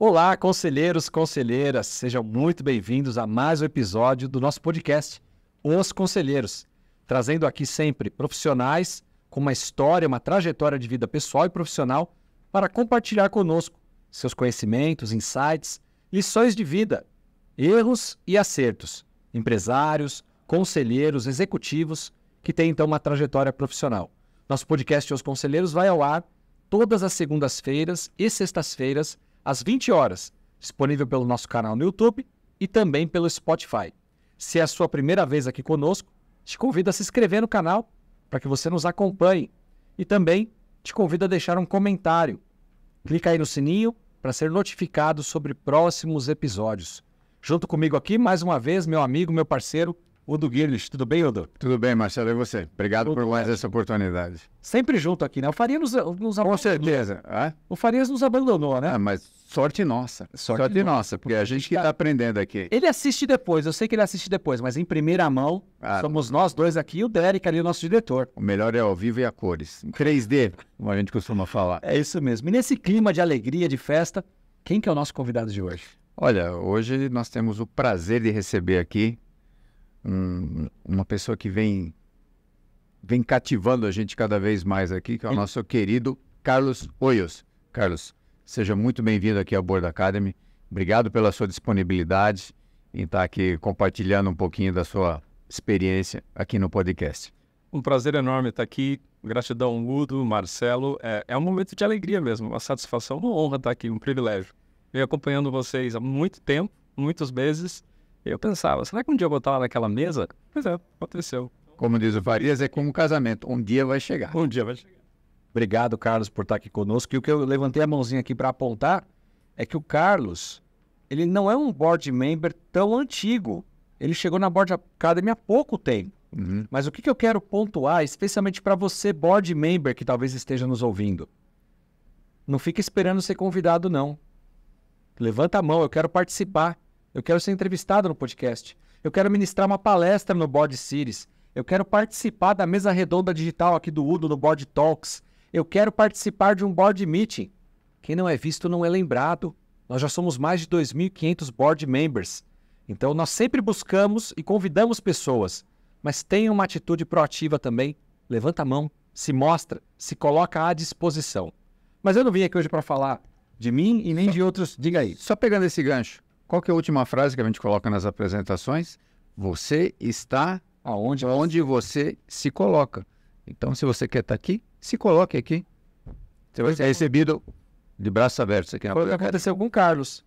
Olá, conselheiros, conselheiras, sejam muito bem-vindos a mais um episódio do nosso podcast, Os Conselheiros, trazendo aqui sempre profissionais com uma história, uma trajetória de vida pessoal e profissional para compartilhar conosco seus conhecimentos, insights, lições de vida, erros e acertos, empresários, conselheiros, executivos que têm então uma trajetória profissional. Nosso podcast Os Conselheiros vai ao ar todas as segundas-feiras e sextas-feiras, às 20 horas, disponível pelo nosso canal no YouTube e também pelo Spotify. Se é a sua primeira vez aqui conosco, te convido a se inscrever no canal para que você nos acompanhe e também te convido a deixar um comentário. Clica aí no sininho para ser notificado sobre próximos episódios. Junto comigo aqui, mais uma vez, meu amigo, meu parceiro, Udo Girlich. Tudo bem, Udo? Tudo bem, Marcelo, e você? Obrigado por mais essa oportunidade. Sempre junto aqui, né? O Farias nos abandonou. Com certeza. O Farias nos abandonou, né? Mas sorte nossa. Sorte nossa, porque a gente que está aprendendo aqui. Ele assiste depois, eu sei que ele assiste depois, mas em primeira mão, somos nós dois aqui e o Derek ali, o nosso diretor. O melhor é ao vivo e a cores. Em 3D, como a gente costuma falar. É isso mesmo. E nesse clima de alegria, de festa, quem que é o nosso convidado de hoje? Olha, hoje nós temos o prazer de receber aqui uma pessoa que vem cativando a gente cada vez mais aqui, que é o nosso querido Carlos Hoyos. Carlos, seja muito bem-vindo aqui ao Board Academy. Obrigado pela sua disponibilidade em estar aqui compartilhando um pouquinho da sua experiência aqui no podcast. Um prazer enorme estar aqui. Gratidão, Udo, Marcelo. É um momento de alegria mesmo, uma satisfação, uma honra estar aqui, um privilégio. Venho acompanhando vocês há muito tempo, muitos meses. E eu pensava, será que um dia eu vou estar lá naquela mesa? Pois é, aconteceu. Como diz o Farias, é como um casamento. Um dia vai chegar. Um dia vai chegar. Obrigado, Carlos, por estar aqui conosco. E o que eu levantei a mãozinha aqui para apontar é que o Carlos, ele não é um board member tão antigo. Ele chegou na Board Academy há pouco tempo. Mas o que eu quero pontuar, especialmente para você, board member, que talvez esteja nos ouvindo, não fica esperando ser convidado, não. Levanta a mão, eu quero participar. Eu quero ser entrevistado no podcast. Eu quero ministrar uma palestra no Board Series. Eu quero participar da mesa redonda digital aqui do Udo no Board Talks. Eu quero participar de um Board Meeting. Quem não é visto não é lembrado. Nós já somos mais de 2.500 Board Members. Então nós sempre buscamos e convidamos pessoas. Mas tenha uma atitude proativa também. Levanta a mão, se mostra, se coloca à disposição. Mas eu não vim aqui hoje para falar de mim e nem de outros. Diga aí. Só pegando esse gancho. Qual que é a última frase que a gente coloca nas apresentações? Você está onde você se coloca. Então, se você quer estar aqui, se coloque aqui. Você vai ser recebido de braços abertos aqui. Foi o que aconteceu com o Carlos.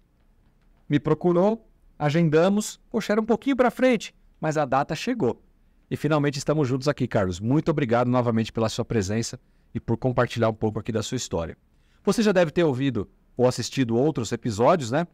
Me procurou, agendamos. Poxa, era um pouquinho para frente, mas a data chegou. E finalmente estamos juntos aqui, Carlos. Muito obrigado novamente pela sua presença e por compartilhar um pouco aqui da sua história. Você já deve ter ouvido ou assistido outros episódios, né?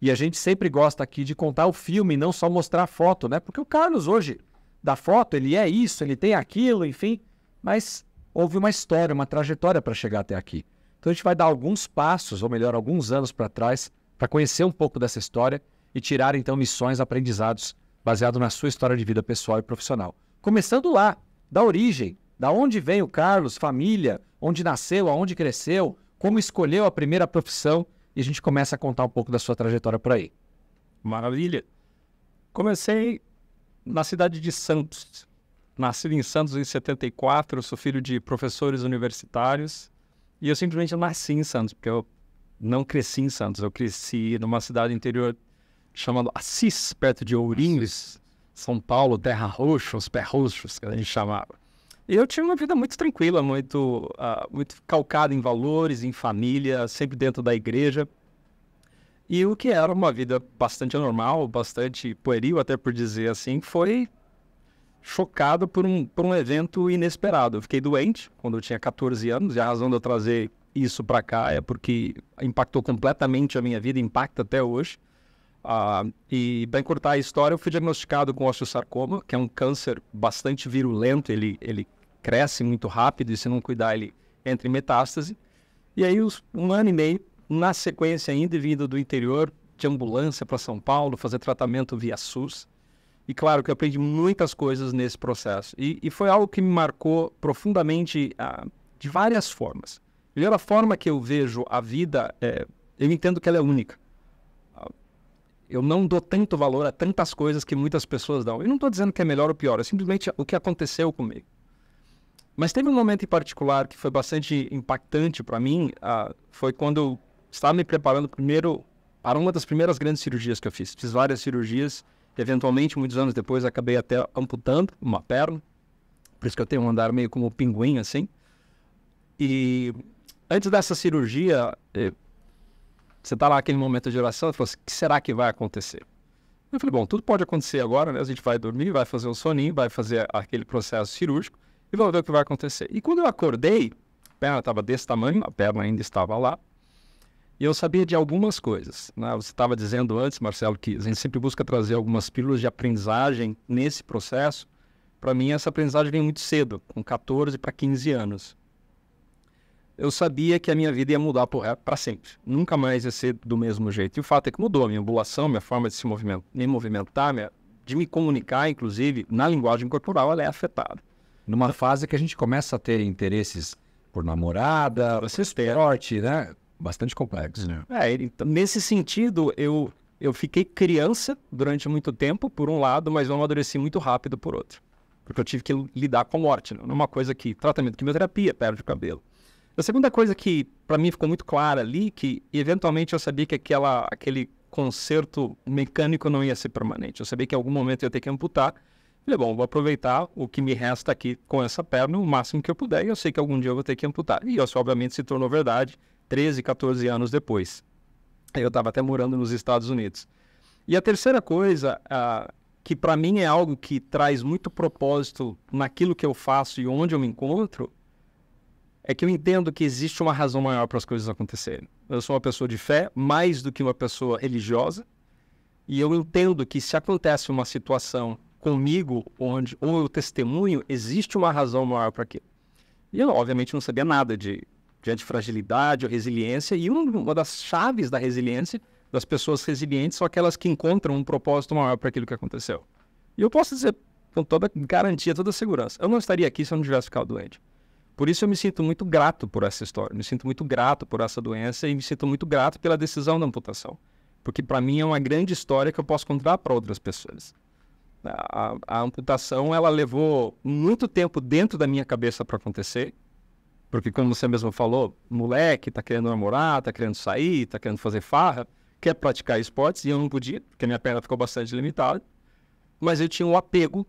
E a gente sempre gosta aqui de contar o filme, não só mostrar a foto, né? Porque o Carlos hoje, da foto, ele é isso, ele tem aquilo, enfim. Mas houve uma história, uma trajetória para chegar até aqui. Então a gente vai dar alguns passos, ou melhor, alguns anos para trás, para conhecer um pouco dessa história e tirar então lições, aprendizados, baseado na sua história de vida pessoal e profissional. Começando lá, da origem, da onde vem o Carlos, família, onde nasceu, aonde cresceu, como escolheu a primeira profissão. E a gente começa a contar um pouco da sua trajetória por aí. Maravilha. Comecei na cidade de Santos. Nascido em Santos em 74, sou filho de professores universitários. E eu simplesmente nasci em Santos, porque eu não cresci em Santos. Eu cresci numa cidade interior chamada Assis, perto de Ourinhos, São Paulo, terra roxa, os pé roxos, que a gente chamava. E eu tinha uma vida muito tranquila, muito calcada em valores, em família, sempre dentro da igreja. E o que era uma vida bastante anormal, bastante pueril, até por dizer assim, foi chocado por um evento inesperado. Eu fiquei doente quando eu tinha 14 anos, e a razão de eu trazer isso para cá é porque impactou completamente a minha vida, impacta até hoje. E para encurtar a história, eu fui diagnosticado com osteosarcoma, que é um câncer bastante virulento, ele cresce muito rápido e se não cuidar ele entra em metástase. E aí um ano e meio, na sequência ainda, vindo do interior, de ambulância para São Paulo, fazer tratamento via SUS. E claro que eu aprendi muitas coisas nesse processo. E foi algo que me marcou profundamente de várias formas. A primeira forma que eu vejo a vida, eu entendo que ela é única. eu não dou tanto valor a tantas coisas que muitas pessoas dão. Eu não estou dizendo que é melhor ou pior, é simplesmente o que aconteceu comigo. Mas teve um momento em particular que foi bastante impactante para mim, foi quando eu estava me preparando primeiro para uma das primeiras grandes cirurgias que eu fiz. Fiz várias cirurgias, eventualmente, muitos anos depois, acabei até amputando uma perna, por isso que eu tenho um andar meio como um pinguim, assim. E antes dessa cirurgia, você está lá naquele momento de oração, você fala assim, o que será que vai acontecer? Eu falei, bom, tudo pode acontecer agora, né? A gente vai dormir, vai fazer um soninho, vai fazer aquele processo cirúrgico e vamos ver o que vai acontecer. E quando eu acordei, a perna estava desse tamanho, a perna ainda estava lá, e eu sabia de algumas coisas, né? Você estava dizendo antes, Marcelo, que a gente sempre busca trazer algumas pílulas de aprendizagem nesse processo. Para mim, essa aprendizagem vem muito cedo, com 14 para 15 anos. Eu sabia que a minha vida ia mudar para sempre. Nunca mais ia ser do mesmo jeito. E o fato é que mudou a minha ambulação, minha forma de me movimentar, de me comunicar, inclusive, na linguagem corporal, ela é afetada. Numa fase que a gente começa a ter interesses por namorada, esporte, né? Bastante complexo. Né? Então, nesse sentido, eu fiquei criança durante muito tempo, por um lado, mas eu amadureci muito rápido por outro. Porque eu tive que lidar com a morte, né? Não é uma coisa que... Tratamento de quimioterapia, perde o cabelo. A segunda coisa que, para mim, ficou muito clara ali, que eventualmente eu sabia que aquele conserto mecânico não ia ser permanente. Eu sabia que em algum momento eu ia ter que amputar. Falei, bom, vou aproveitar o que me resta aqui com essa perna o máximo que eu puder, e eu sei que algum dia eu vou ter que amputar. E isso, obviamente, se tornou verdade 13, 14 anos depois. Eu estava até morando nos Estados Unidos. E a terceira coisa, que para mim é algo que traz muito propósito naquilo que eu faço e onde eu me encontro, é que eu entendo que existe uma razão maior para as coisas acontecerem. Eu sou uma pessoa de fé, mais do que uma pessoa religiosa, e eu entendo que se acontece uma situação comigo, ou eu testemunho, existe uma razão maior para aquilo. E eu, obviamente, não sabia nada de antifragilidade ou resiliência, e uma das chaves da resiliência, das pessoas resilientes, são aquelas que encontram um propósito maior para aquilo que aconteceu. E eu posso dizer, com toda garantia, toda segurança, eu não estaria aqui se eu não tivesse ficado doente. Por isso eu me sinto muito grato por essa história, me sinto muito grato por essa doença e me sinto muito grato pela decisão da amputação. Porque para mim é uma grande história que eu posso contar para outras pessoas. A amputação, ela levou muito tempo dentro da minha cabeça para acontecer, porque como você mesmo falou, moleque, tá querendo namorar, tá querendo sair, tá querendo fazer farra, quer praticar esportes, e eu não podia, porque a minha perna ficou bastante limitada, mas eu tinha um apego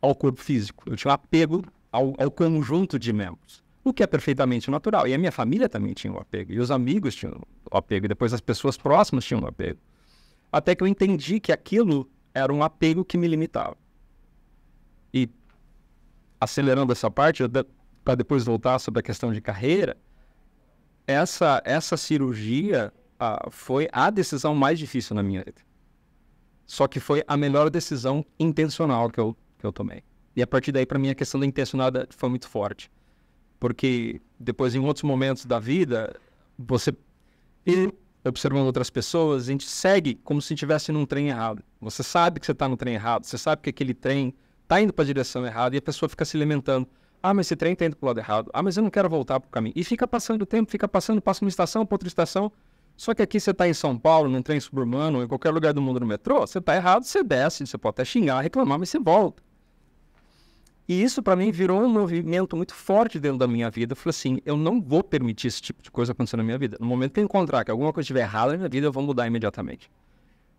ao corpo físico, eu tinha um apego ao conjunto de membros, o que é perfeitamente natural. E a minha família também tinha um apego, e os amigos tinham um apego, e depois as pessoas próximas tinham um apego. Até que eu entendi que aquilo era um apego que me limitava. E, acelerando essa parte, para depois voltar sobre a questão de carreira, essa cirurgia foi a decisão mais difícil na minha vida. Só que foi a melhor decisão intencional que eu tomei. E a partir daí, para mim, a questão da intencionalidade foi muito forte. Porque depois, em outros momentos da vida, você, observando outras pessoas, a gente segue como se estivesse num trem errado. Você sabe que você está no trem errado, você sabe que aquele trem está indo para a direção errada, e a pessoa fica se lamentando. Ah, mas esse trem está indo para o lado errado. Ah, mas eu não quero voltar para o caminho. E fica passando o tempo, passa uma estação para outra estação. Só que aqui você está em São Paulo, num trem suburbano, ou em qualquer lugar do mundo no metrô, você está errado, você desce, você pode até xingar, reclamar, mas você volta. E isso, para mim, virou um movimento muito forte dentro da minha vida. Eu falei assim, eu não vou permitir esse tipo de coisa acontecer na minha vida. No momento que eu encontrar que alguma coisa estiver errada na minha vida, eu vou mudar imediatamente.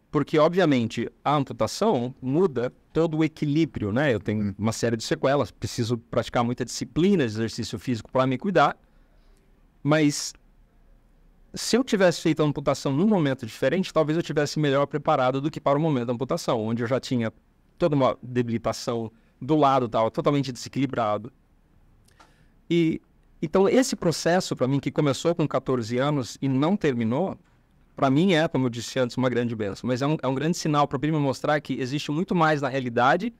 Porque, obviamente, a amputação muda todo o equilíbrio, né? Eu tenho uma série de sequelas, preciso praticar muita disciplina de exercício físico para me cuidar. Mas se eu tivesse feito a amputação num momento diferente, talvez eu tivesse melhor preparado do que para o momento da amputação, onde eu já tinha toda uma debilitação do lado, tal, totalmente desequilibrado. E então esse processo, para mim, que começou com 14 anos e não terminou, para mim é, como eu disse antes, uma grande bênção. Mas é um grande sinal para me mostrar que existe muito mais na realidade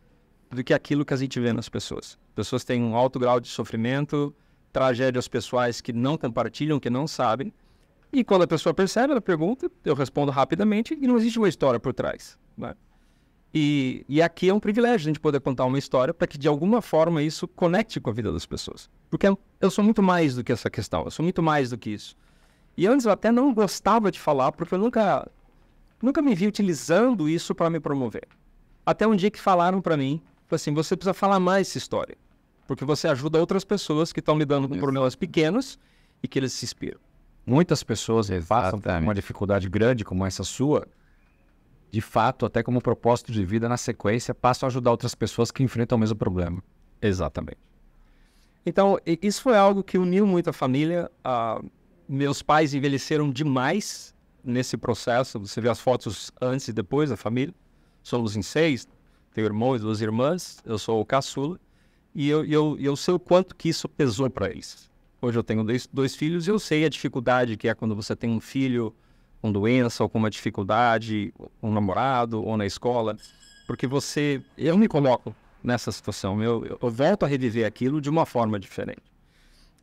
do que aquilo que a gente vê nas pessoas. As pessoas têm um alto grau de sofrimento, tragédias pessoais que não compartilham, que não sabem. E quando a pessoa percebe, ela pergunta, eu respondo rapidamente e não existe uma história por trás, né? E aqui é um privilégio a gente poder contar uma história para que, de alguma forma, isso conecte com a vida das pessoas. Porque eu sou muito mais do que essa questão, eu sou muito mais do que isso. E antes eu até não gostava de falar, porque eu nunca Nunca me vi utilizando isso para me promover. Até um dia que falaram para mim, assim, você precisa falar mais essa história, porque você ajuda outras pessoas que estão lidando com problemas pequenos e que eles se inspiram. Muitas pessoas passam por Exatamente. uma dificuldade grande como essa sua, de fato, até como propósito de vida, na sequência, passam a ajudar outras pessoas que enfrentam o mesmo problema. Exatamente. Então, isso foi algo que uniu muito a família. Meus pais envelheceram demais nesse processo. Você vê as fotos antes e depois da família. Somos em 6, tenho irmão e 2 irmãs, eu sou o caçula. E eu sei o quanto que isso pesou para eles. Hoje eu tenho 2 filhos e eu sei a dificuldade que é quando você tem um filho com doença ou com uma dificuldade, um namorado ou na escola. Porque eu me coloco nessa situação, eu volto a reviver aquilo de uma forma diferente.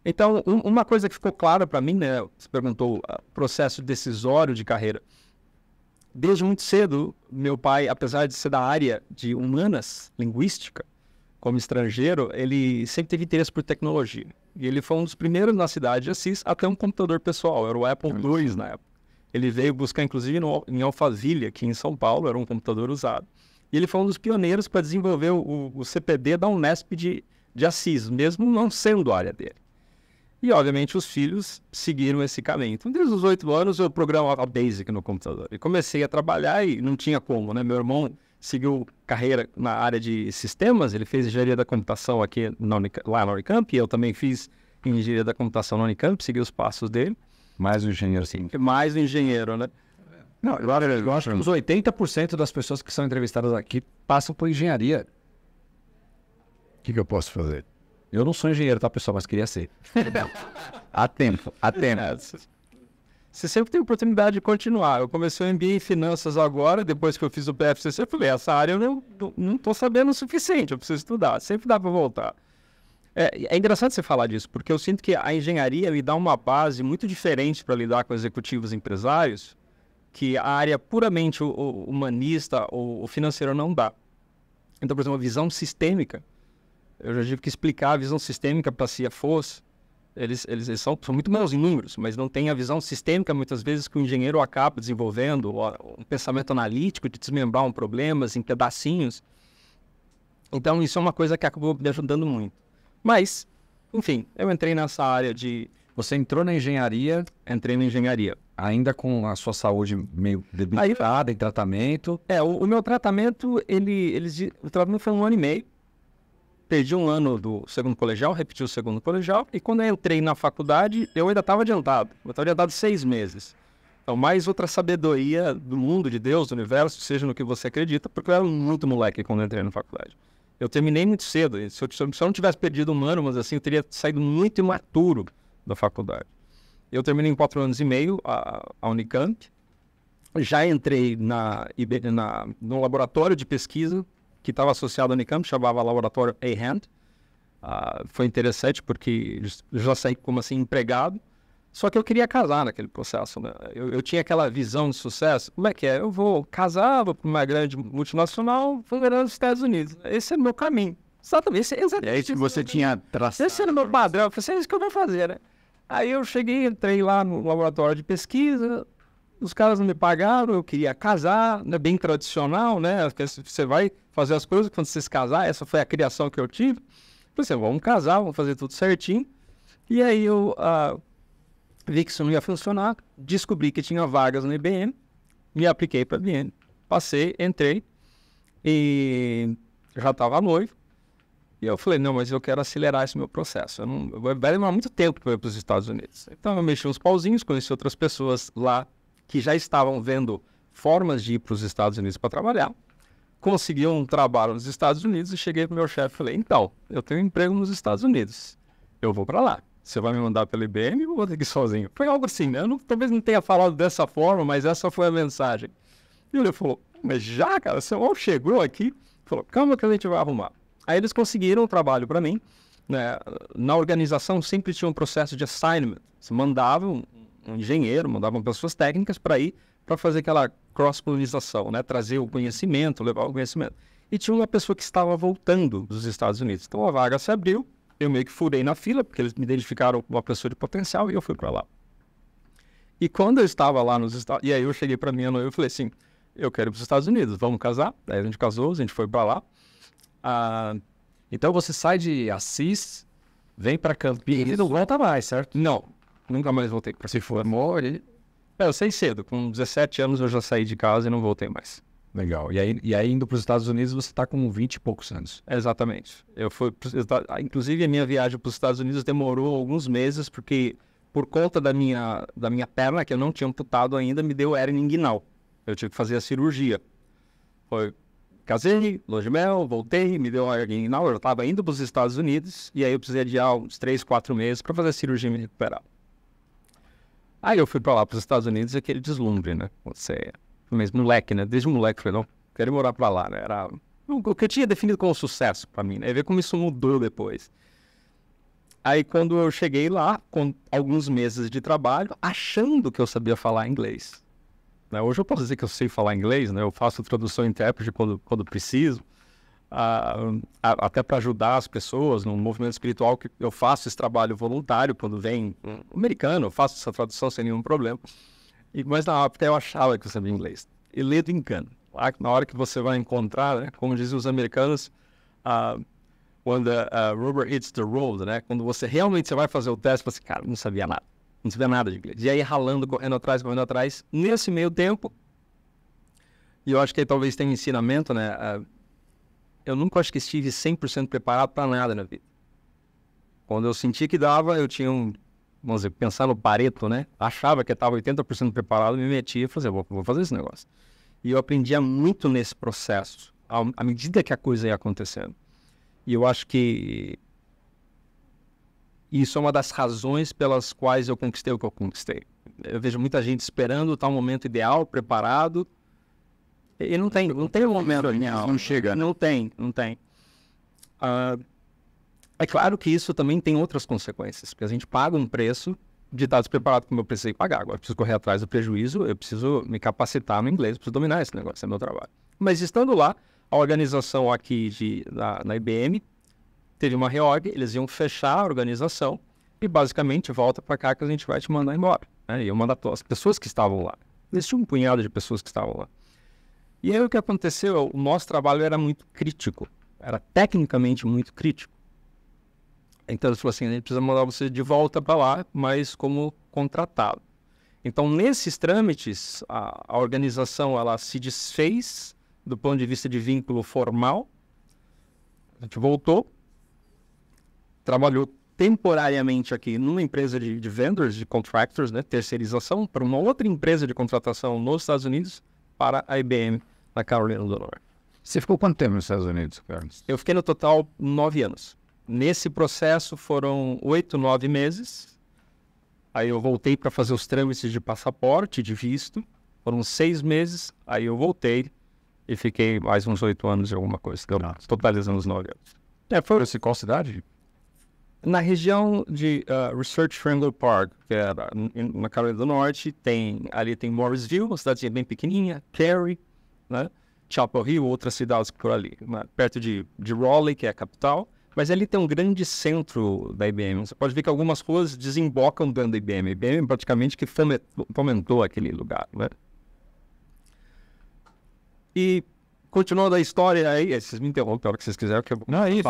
Então, uma coisa que ficou clara para mim, né, você perguntou, o processo decisório de carreira. Desde muito cedo, meu pai, apesar de ser da área de humanas, linguística, como estrangeiro, ele sempre teve interesse por tecnologia. E ele foi um dos primeiros na cidade de Assis a ter um computador pessoal, era o Apple II na época. Ele veio buscar, inclusive, em Alphaville, aqui em São Paulo, era um computador usado. E ele foi um dos pioneiros para desenvolver o CPD da Unesp de Assis, mesmo não sendo a área dele. E, obviamente, os filhos seguiram esse caminho. Então, desde os 8 anos, eu programava Basic no computador. E comecei a trabalhar e não tinha como, né? Meu irmão seguiu carreira na área de sistemas, ele fez engenharia da computação aqui lá na Unicamp, e eu também fiz engenharia da computação na Unicamp, segui os passos dele. Mais um engenheiro, sim. Mais um engenheiro, né? Não, eu acho que os 80% das pessoas que são entrevistadas aqui passam por engenharia. O que eu posso fazer? Eu não sou engenheiro, tá, pessoal? Mas queria ser. Há tempo, há tempo. Você sempre tem oportunidade de continuar. Eu comecei o MBA em finanças agora, depois que eu fiz o PFCC, eu falei, essa área eu não estou sabendo o suficiente, eu preciso estudar. Sempre dá para voltar. É interessante você falar disso, porque eu sinto que a engenharia me dá uma base muito diferente para lidar com executivos empresários, que a área puramente humanista ou financeira não dá. Então, por exemplo, a visão sistêmica, eu já tive que explicar a visão sistêmica para a CFOs. Eles são muito bons em números, mas não tem a visão sistêmica, muitas vezes, que o engenheiro acaba desenvolvendo, um pensamento analítico de desmembrar um problema em pedacinhos. Então, isso é uma coisa que acabou me ajudando muito. Mas, enfim, eu entrei nessa área de... Você entrou na engenharia... Entrei na engenharia. Ainda com a sua saúde meio debilitada, em tratamento. O meu tratamento, o tratamento foi 1 ano e meio. Perdi 1 ano do segundo colegial, repeti o segundo colegial. E quando eu entrei na faculdade, eu ainda estava adiantado. Eu estava adiantado 6 meses. Então, mais outra sabedoria do mundo, de Deus, do universo, seja no que você acredita, porque eu era muito moleque quando eu entrei na faculdade. Eu terminei muito cedo. Se eu não tivesse perdido 1 ano, mas assim, eu teria saído muito imaturo da faculdade. Eu terminei em 4 anos e meio a Unicamp. Já entrei no laboratório de pesquisa que estava associado à Unicamp, chamava Laboratório A-Hand. Foi interessante porque eu já saí como assim empregado. Só que eu queria casar naquele processo, né? Eu tinha aquela visão de sucesso. Como é que é? Eu vou casar, vou para uma grande multinacional, vou ganhar nos Estados Unidos. Esse é o meu caminho. Exatamente. É isso que você tinha traçado. Esse era o meu padrão. Eu falei, é isso que eu vou fazer, né? Aí eu entrei lá no laboratório de pesquisa, os caras não me pagaram, eu queria casar, né? Bem tradicional, né? Você vai fazer as coisas quando você se casar, essa foi a criação que eu tive. Falei assim, vamos casar, vamos fazer tudo certinho. E aí eu vi que isso não ia funcionar, descobri que tinha vagas no IBM, me apliquei para a IBM, passei, entrei e já estava noivo. E eu falei, não, mas eu quero acelerar esse meu processo. Vai demorar muito tempo para ir para os Estados Unidos. Então eu mexi uns pauzinhos, conheci outras pessoas lá que já estavam vendo formas de ir para os Estados Unidos para trabalhar. Consegui um trabalho nos Estados Unidos e cheguei para o meu chefe e falei, então, eu tenho um emprego nos Estados Unidos. Eu vou para lá. Você vai me mandar pela IBM ou vou ter que ir sozinho? Foi algo assim, né? Talvez não tenha falado dessa forma, mas essa foi a mensagem. E ele falou, mas já, cara, você mal chegou aqui? Falou, calma que a gente vai arrumar. Aí eles conseguiram um trabalho para mim, né? Na organização sempre tinha um processo de assignment. Você mandava um engenheiro, mandavam pessoas técnicas para ir para fazer aquela cross-polinização, né? Trazer o conhecimento, levar o conhecimento. E tinha uma pessoa que estava voltando dos Estados Unidos. Então a vaga se abriu, eu meio que furei na fila, porque eles me identificaram como uma pessoa de potencial e eu fui para lá. E quando eu estava lá nos Estados Unidos, e aí eu cheguei para minha noiva e falei assim, eu quero ir para os Estados Unidos, vamos casar? Aí a gente casou, a gente foi para lá. Então você sai de Assis, vem para Campinas e não volta mais, certo? Não, nunca mais voltei. Se formou e... Eu saí cedo, com 17 anos eu já saí de casa e não voltei mais. Legal. E aí indo para os Estados Unidos você está com 20 e poucos anos. Exatamente. Eu fui, inclusive a minha viagem para os Estados Unidos demorou alguns meses, porque por conta da minha perna, que eu não tinha amputado ainda, me deu hérnia inguinal. Eu tive que fazer a cirurgia. Casei, lua de mel, voltei, me deu hérnia inguinal, eu estava indo para os Estados Unidos, e aí eu precisei adiar uns 3, 4 meses para fazer a cirurgia e me recuperar. Aí eu fui para lá, para os Estados Unidos, e aquele deslumbre, né? Você... Mas moleque, né? Desde moleque, falei, não, quero morar pra lá, né? Era o que eu tinha definido como sucesso pra mim, né? E ver como isso mudou depois. Aí quando eu cheguei lá, com alguns meses de trabalho, achando que eu sabia falar inglês. Né? Hoje eu posso dizer que eu sei falar inglês, né? Eu faço tradução e intérprete quando preciso. Até para ajudar as pessoas no movimento espiritual, que eu faço esse trabalho voluntário. Quando vem um americano, eu faço essa tradução sem nenhum problema. Mas na época eu achava que eu sabia inglês. E ledo engano. Na hora que você vai encontrar, né, como dizem os americanos, when the rubber hits the road, né, quando você realmente vai fazer o teste, você, cara, não sabia nada. Não sabia nada de inglês. E aí ralando, correndo atrás. Nesse meio tempo, e eu acho que aí talvez tenha ensinamento, né, eu nunca acho que estive 100% preparado para nada na vida. Quando eu senti que dava, eu tinha vamos dizer, pensar no Pareto, né? Achava que eu estava 80% preparado, me metia e falei, vou fazer esse negócio. E eu aprendia muito nesse processo, à medida que a coisa ia acontecendo. E eu acho que isso é uma das razões pelas quais eu conquistei o que eu conquistei. Eu vejo muita gente esperando o tal momento ideal, preparado, e não tem um momento ideal. Não chega. Não tem. É claro que isso também tem outras consequências, porque a gente paga um preço de estar despreparado como eu precisei pagar. Agora eu preciso correr atrás do prejuízo, eu preciso me capacitar no inglês, eu preciso dominar esse negócio, é meu trabalho. Mas estando lá, a organização aqui na IBM teve uma reorg, eles iam fechar a organização e basicamente volta para cá que a gente vai te mandar embora. Né? E eu mando as pessoas que estavam lá. Eles tinham um punhado de pessoas que estavam lá. E aí o que aconteceu, o nosso trabalho era muito crítico, era tecnicamente muito crítico. Então eles falaram assim, a gente precisa mandar você de volta para lá, mas como contratado. Então nesses trâmites, a organização ela se desfez do ponto de vista de vínculo formal. A gente voltou, trabalhou temporariamente aqui numa empresa de vendors, de contractors, né, terceirização, para uma outra empresa de contratação nos Estados Unidos, para a IBM, na Carolina do Norte. Você ficou quanto tempo nos Estados Unidos, Carlos? Eu fiquei no total 9 anos. Nesse processo foram 8, 9 meses. Aí eu voltei para fazer os trâmites de passaporte, de visto. Foram 6 meses. Aí eu voltei e fiquei mais uns 8 anos e alguma coisa. Então, totalizando os 9 anos. Foi qual cidade? Na região de Research Triangle Park, que é na Carolina do Norte, ali tem Morrisville, uma cidadezinha bem pequenininha, Cary, né? Chapel Hill, outras cidades por ali, né? Perto de Raleigh, que é a capital. Mas ali tem um grande centro da IBM. Você pode ver que algumas ruas desembocam dentro da IBM. A IBM praticamente que fomentou aquele lugar, né? E continuando a história aí, vocês me interrompem a hora que vocês quiserem. Que eu... Não, é isso.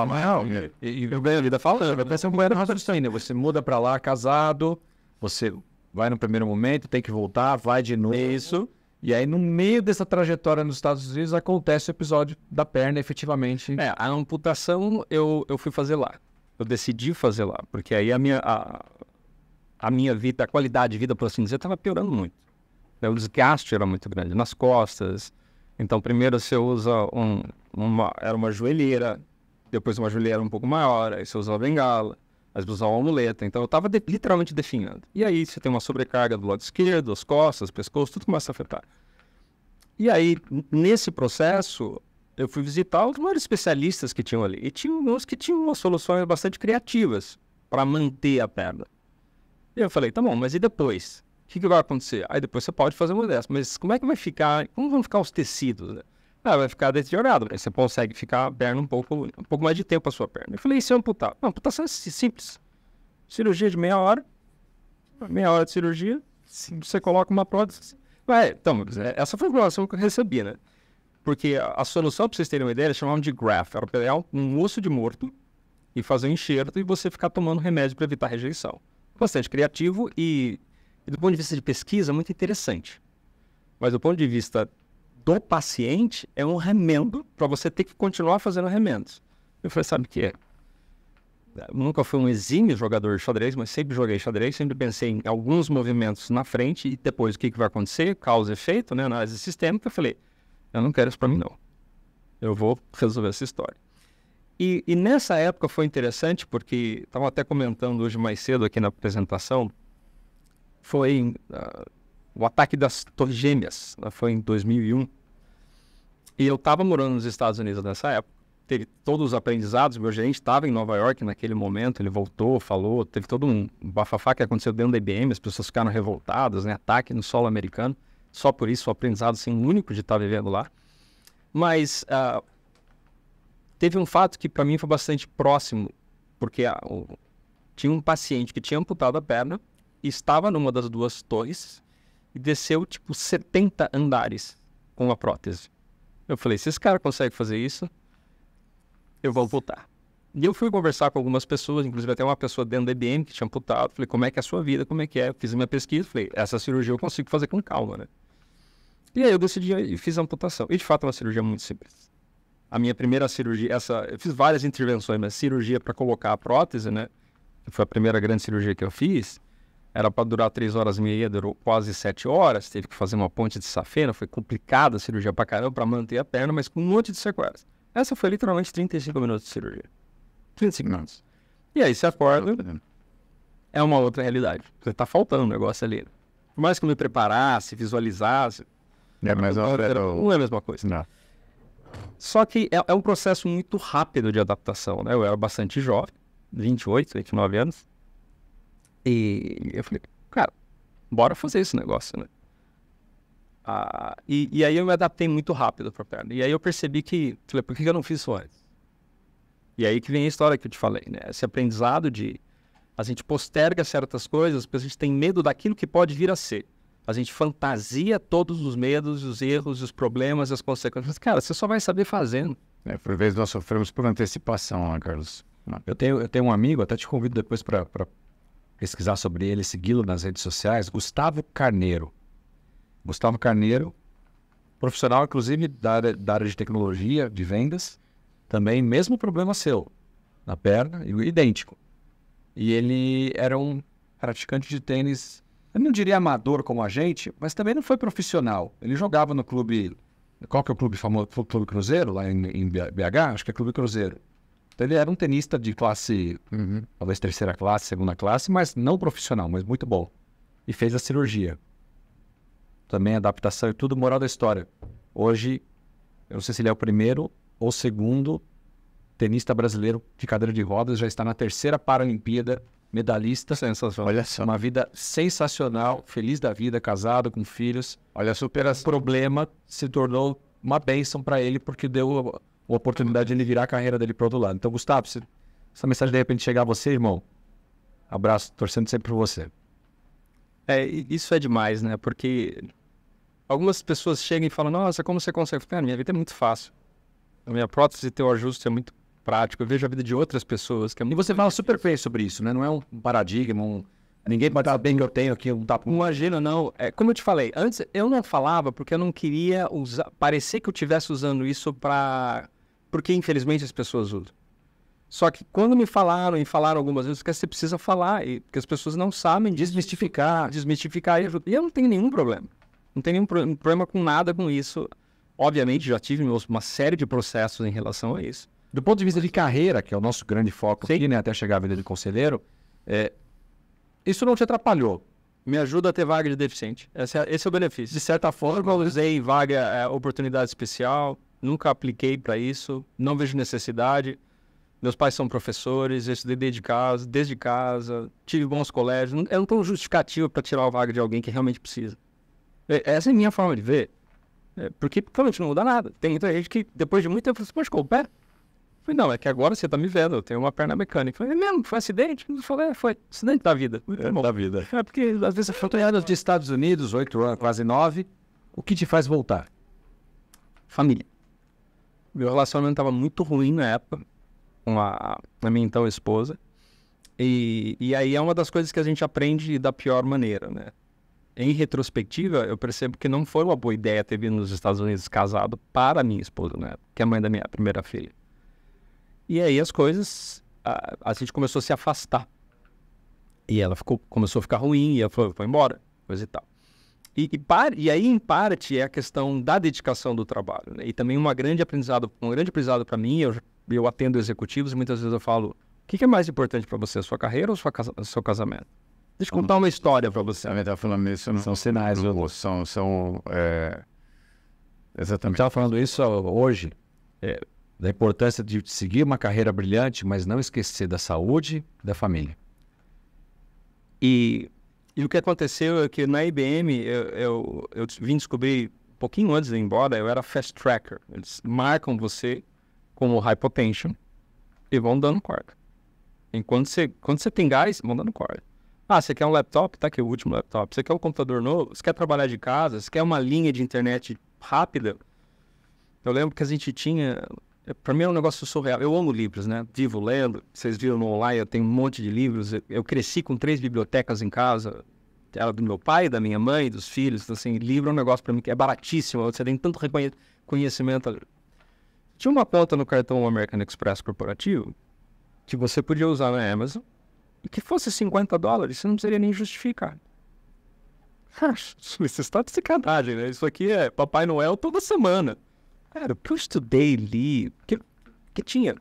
Eu ganho a vida falando. Vai ser um banheiro raciocínio ainda. Você muda pra lá casado, você vai no primeiro momento, tem que voltar, vai de novo. Isso. E aí, no meio dessa trajetória nos Estados Unidos, acontece o episódio da perna, efetivamente. A amputação eu fui fazer lá. Eu decidi fazer lá, porque aí a minha vida, a qualidade de vida, por assim dizer, estava piorando muito. O desgaste era muito grande nas costas. Então, primeiro você usa era uma joelheira, depois uma joelheira um pouco maior, aí você usa uma bengala, aí você usa uma muleta. Então, eu estava literalmente definhando. E aí você tem uma sobrecarga do lado esquerdo, as costas, pescoço, tudo começa a afetar. E aí, nesse processo, eu fui visitar os maiores especialistas que tinham ali. E tinha uns que tinham umas soluções bastante criativas para manter a perna. E eu falei, tá bom, mas e depois? O que vai acontecer? Aí depois você pode fazer uma dessas. Mas como é que vai ficar? Como vão ficar os tecidos? Né? Vai ficar deteriorado. Né? Você consegue ficar a perna um pouco mais de tempo a sua perna. Eu falei, e se eu amputar? Não, amputação é simples. Cirurgia de meia hora de cirurgia. Você coloca uma prótese. Então, essa foi a informação que eu recebi, né? Porque a solução, para vocês terem uma ideia, eles chamavam de graft. Era pegar um osso de morto e fazer um enxerto e você ficar tomando remédio para evitar rejeição. Bastante criativo e do ponto de vista de pesquisa, muito interessante. Mas do ponto de vista do paciente, é um remendo para você ter que continuar fazendo remendos. Eu falei, sabe o que é? Eu nunca fui um exímio jogador de xadrez, mas sempre joguei xadrez, sempre pensei em alguns movimentos na frente e depois o que vai acontecer, causa e efeito, né, análise sistêmica. Eu falei, eu não quero isso para mim não. Eu vou resolver essa história. E nessa época foi interessante porque, estava até comentando hoje mais cedo aqui na apresentação, foi o ataque das Torres Gêmeas, foi em 2001. E eu estava morando nos Estados Unidos nessa época. Teve todos os aprendizados, meu gerente estava em Nova York naquele momento, ele voltou, falou, teve todo um bafafá que aconteceu dentro da IBM, as pessoas ficaram revoltadas, né? Ataque no solo americano, só por isso o aprendizado assim, único de estar vivendo lá. Mas teve um fato que para mim foi bastante próximo, porque tinha um paciente que tinha amputado a perna, e estava numa das duas torres e desceu tipo 70 andares com a prótese. Eu falei, se esse cara consegue fazer isso, eu vou voltar. E eu fui conversar com algumas pessoas, inclusive até uma pessoa dentro da IBM que tinha amputado. Falei, como é que é a sua vida, como é que é? Eu fiz a minha pesquisa, falei, essa cirurgia eu consigo fazer com calma, né? E aí eu decidi e fiz a amputação. E de fato é uma cirurgia muito simples. A minha primeira cirurgia, eu fiz várias intervenções, mas cirurgia para colocar a prótese, né? Que foi a primeira grande cirurgia que eu fiz. Era para durar 3 horas e meia, durou quase 7 horas. Teve que fazer uma ponte de safena, foi complicada a cirurgia pra caramba para manter a perna, mas com um monte de sequelas. Essa foi literalmente 35 minutos de cirurgia. 35 minutos. E aí você acorda, é uma outra realidade. Você tá faltando um negócio ali. Por mais que eu me preparasse, visualizasse, não é a mesma coisa. Não. Só que é um processo muito rápido de adaptação, né? Eu era bastante jovem, 28, 29 anos. E eu falei, cara, bora fazer esse negócio, né? E aí eu me adaptei muito rápido pra perna. E aí eu percebi que, falei, por que eu não fiz isso antes? E aí que vem a história que eu te falei, né? Esse aprendizado de a gente posterga certas coisas porque a gente tem medo daquilo que pode vir a ser. A gente fantasia todos os medos, os erros, os problemas, as consequências. Cara, você só vai saber fazendo. Por vezes nós sofremos por antecipação, né, Carlos? Eu tenho um amigo, até te convido depois para pesquisar sobre ele, segui-lo nas redes sociais, Gustavo Carneiro. Gustavo Carneiro, profissional, inclusive, da área de tecnologia, de vendas. Também, mesmo problema seu, na perna, idêntico. E ele era um praticante de tênis, eu não diria amador como a gente, mas também não foi profissional. Ele jogava no clube, qual que é o clube famoso? Clube Cruzeiro, lá em BH? Acho que é Clube Cruzeiro. Então ele era um tenista de classe, talvez terceira classe, segunda classe, mas não profissional, mas muito bom. E fez a cirurgia. Também adaptação e tudo, moral da história. Hoje, eu não sei se ele é o primeiro ou segundo tenista brasileiro de cadeira de rodas, já está na 3ª Paralimpíada, medalhista. Sensacional. Olha só. Uma vida sensacional, feliz da vida, casado, com filhos. Olha a superação. O problema se tornou uma bênção para ele, porque deu a oportunidade de ele virar a carreira dele para outro lado. Então, Gustavo, se essa mensagem de repente chegar a você, irmão, abraço, torcendo sempre por você. Isso é demais, né? Porque algumas pessoas chegam e falam, nossa, como você consegue? Minha vida é muito fácil. A minha prótese ter o ajuste é muito prático. Eu vejo a vida de outras pessoas. E você fala super bem sobre isso, né? Não é um paradigma, ninguém pode falar bem que eu tenho aqui um tapa. Imagina, não. Como eu te falei, antes eu não falava porque eu não queria parecer que eu estivesse usando isso porque infelizmente as pessoas usam. Só que quando me falaram algumas vezes que você precisa falar, porque as pessoas não sabem desmistificar e eu não tenho nenhum problema. Não tenho nenhum problema com nada com isso. Obviamente já tive uma série de processos em relação a isso. Do ponto de vista de carreira, que é o nosso grande foco aqui, né, até chegar à vida de conselheiro, isso não te atrapalhou? Me ajuda a ter vaga de deficiente. Esse é o benefício. De certa forma, eu usei vaga, oportunidade especial, nunca apliquei para isso, não vejo necessidade. Meus pais são professores, eu estudei desde casa, tive bons colégios. Eu não tenho justificativa para tirar a vaga de alguém que realmente precisa. Essa é a minha forma de ver. Porque provavelmente não muda nada. Tem muita gente que, depois de muito tempo, você machucou o pé? Eu falei, não, é que agora você tá me vendo, eu tenho uma perna mecânica. Eu falei, é mesmo? Foi acidente? Eu falei, foi acidente da vida. Da vida. Porque às vezes Eu tô em anos de Estados Unidos, 8 anos, quase 9. O que te faz voltar? Família. Meu relacionamento estava muito ruim na época com a minha então esposa. E aí é uma das coisas que a gente aprende da pior maneira, né? Em retrospectiva, eu percebo que não foi uma boa ideia ter vindo nos Estados Unidos casado para a minha esposa, né? Que é a mãe da minha primeira filha. E aí as coisas, a gente começou a se afastar. E ela começou a ficar ruim, e ela foi embora, coisa e tal. E aí, em parte, é a questão da dedicação do trabalho, né? E também um grande aprendizado para mim, eu atendo executivos e muitas vezes eu falo, o que é mais importante para você, a sua carreira ou o seu casamento? Deixa eu contar uma história para você. Você estava falando isso. São sinais. São exatamente. Estava falando isso hoje, da importância de seguir uma carreira brilhante, mas não esquecer da saúde e da família. E o que aconteceu é que na IBM, eu vim descobrir, um pouquinho antes de ir embora, eu era fast tracker. Eles marcam você como high potential e vão dando corda. Quando você tem gás, vão dando corda. Você quer um laptop? Tá aqui o último laptop. Você quer um computador novo? Você quer trabalhar de casa? Você quer uma linha de internet rápida? Eu lembro que a gente tinha... Para mim é um negócio surreal. Eu amo livros, né? Vivo lendo. Vocês viram no online, eu tenho um monte de livros. Eu cresci com 3 bibliotecas em casa. Era do meu pai, da minha mãe, dos filhos. Então, assim, livro é um negócio para mim que é baratíssimo. Você tem tanto conhecimento. Tinha uma conta no cartão American Express corporativo que você podia usar na Amazon e que fosse $50, você não precisaria nem justificar. Você está de sacanagem, né? Isso aqui é Papai Noel toda semana. Cara, o que eu estudei, li, que tinha.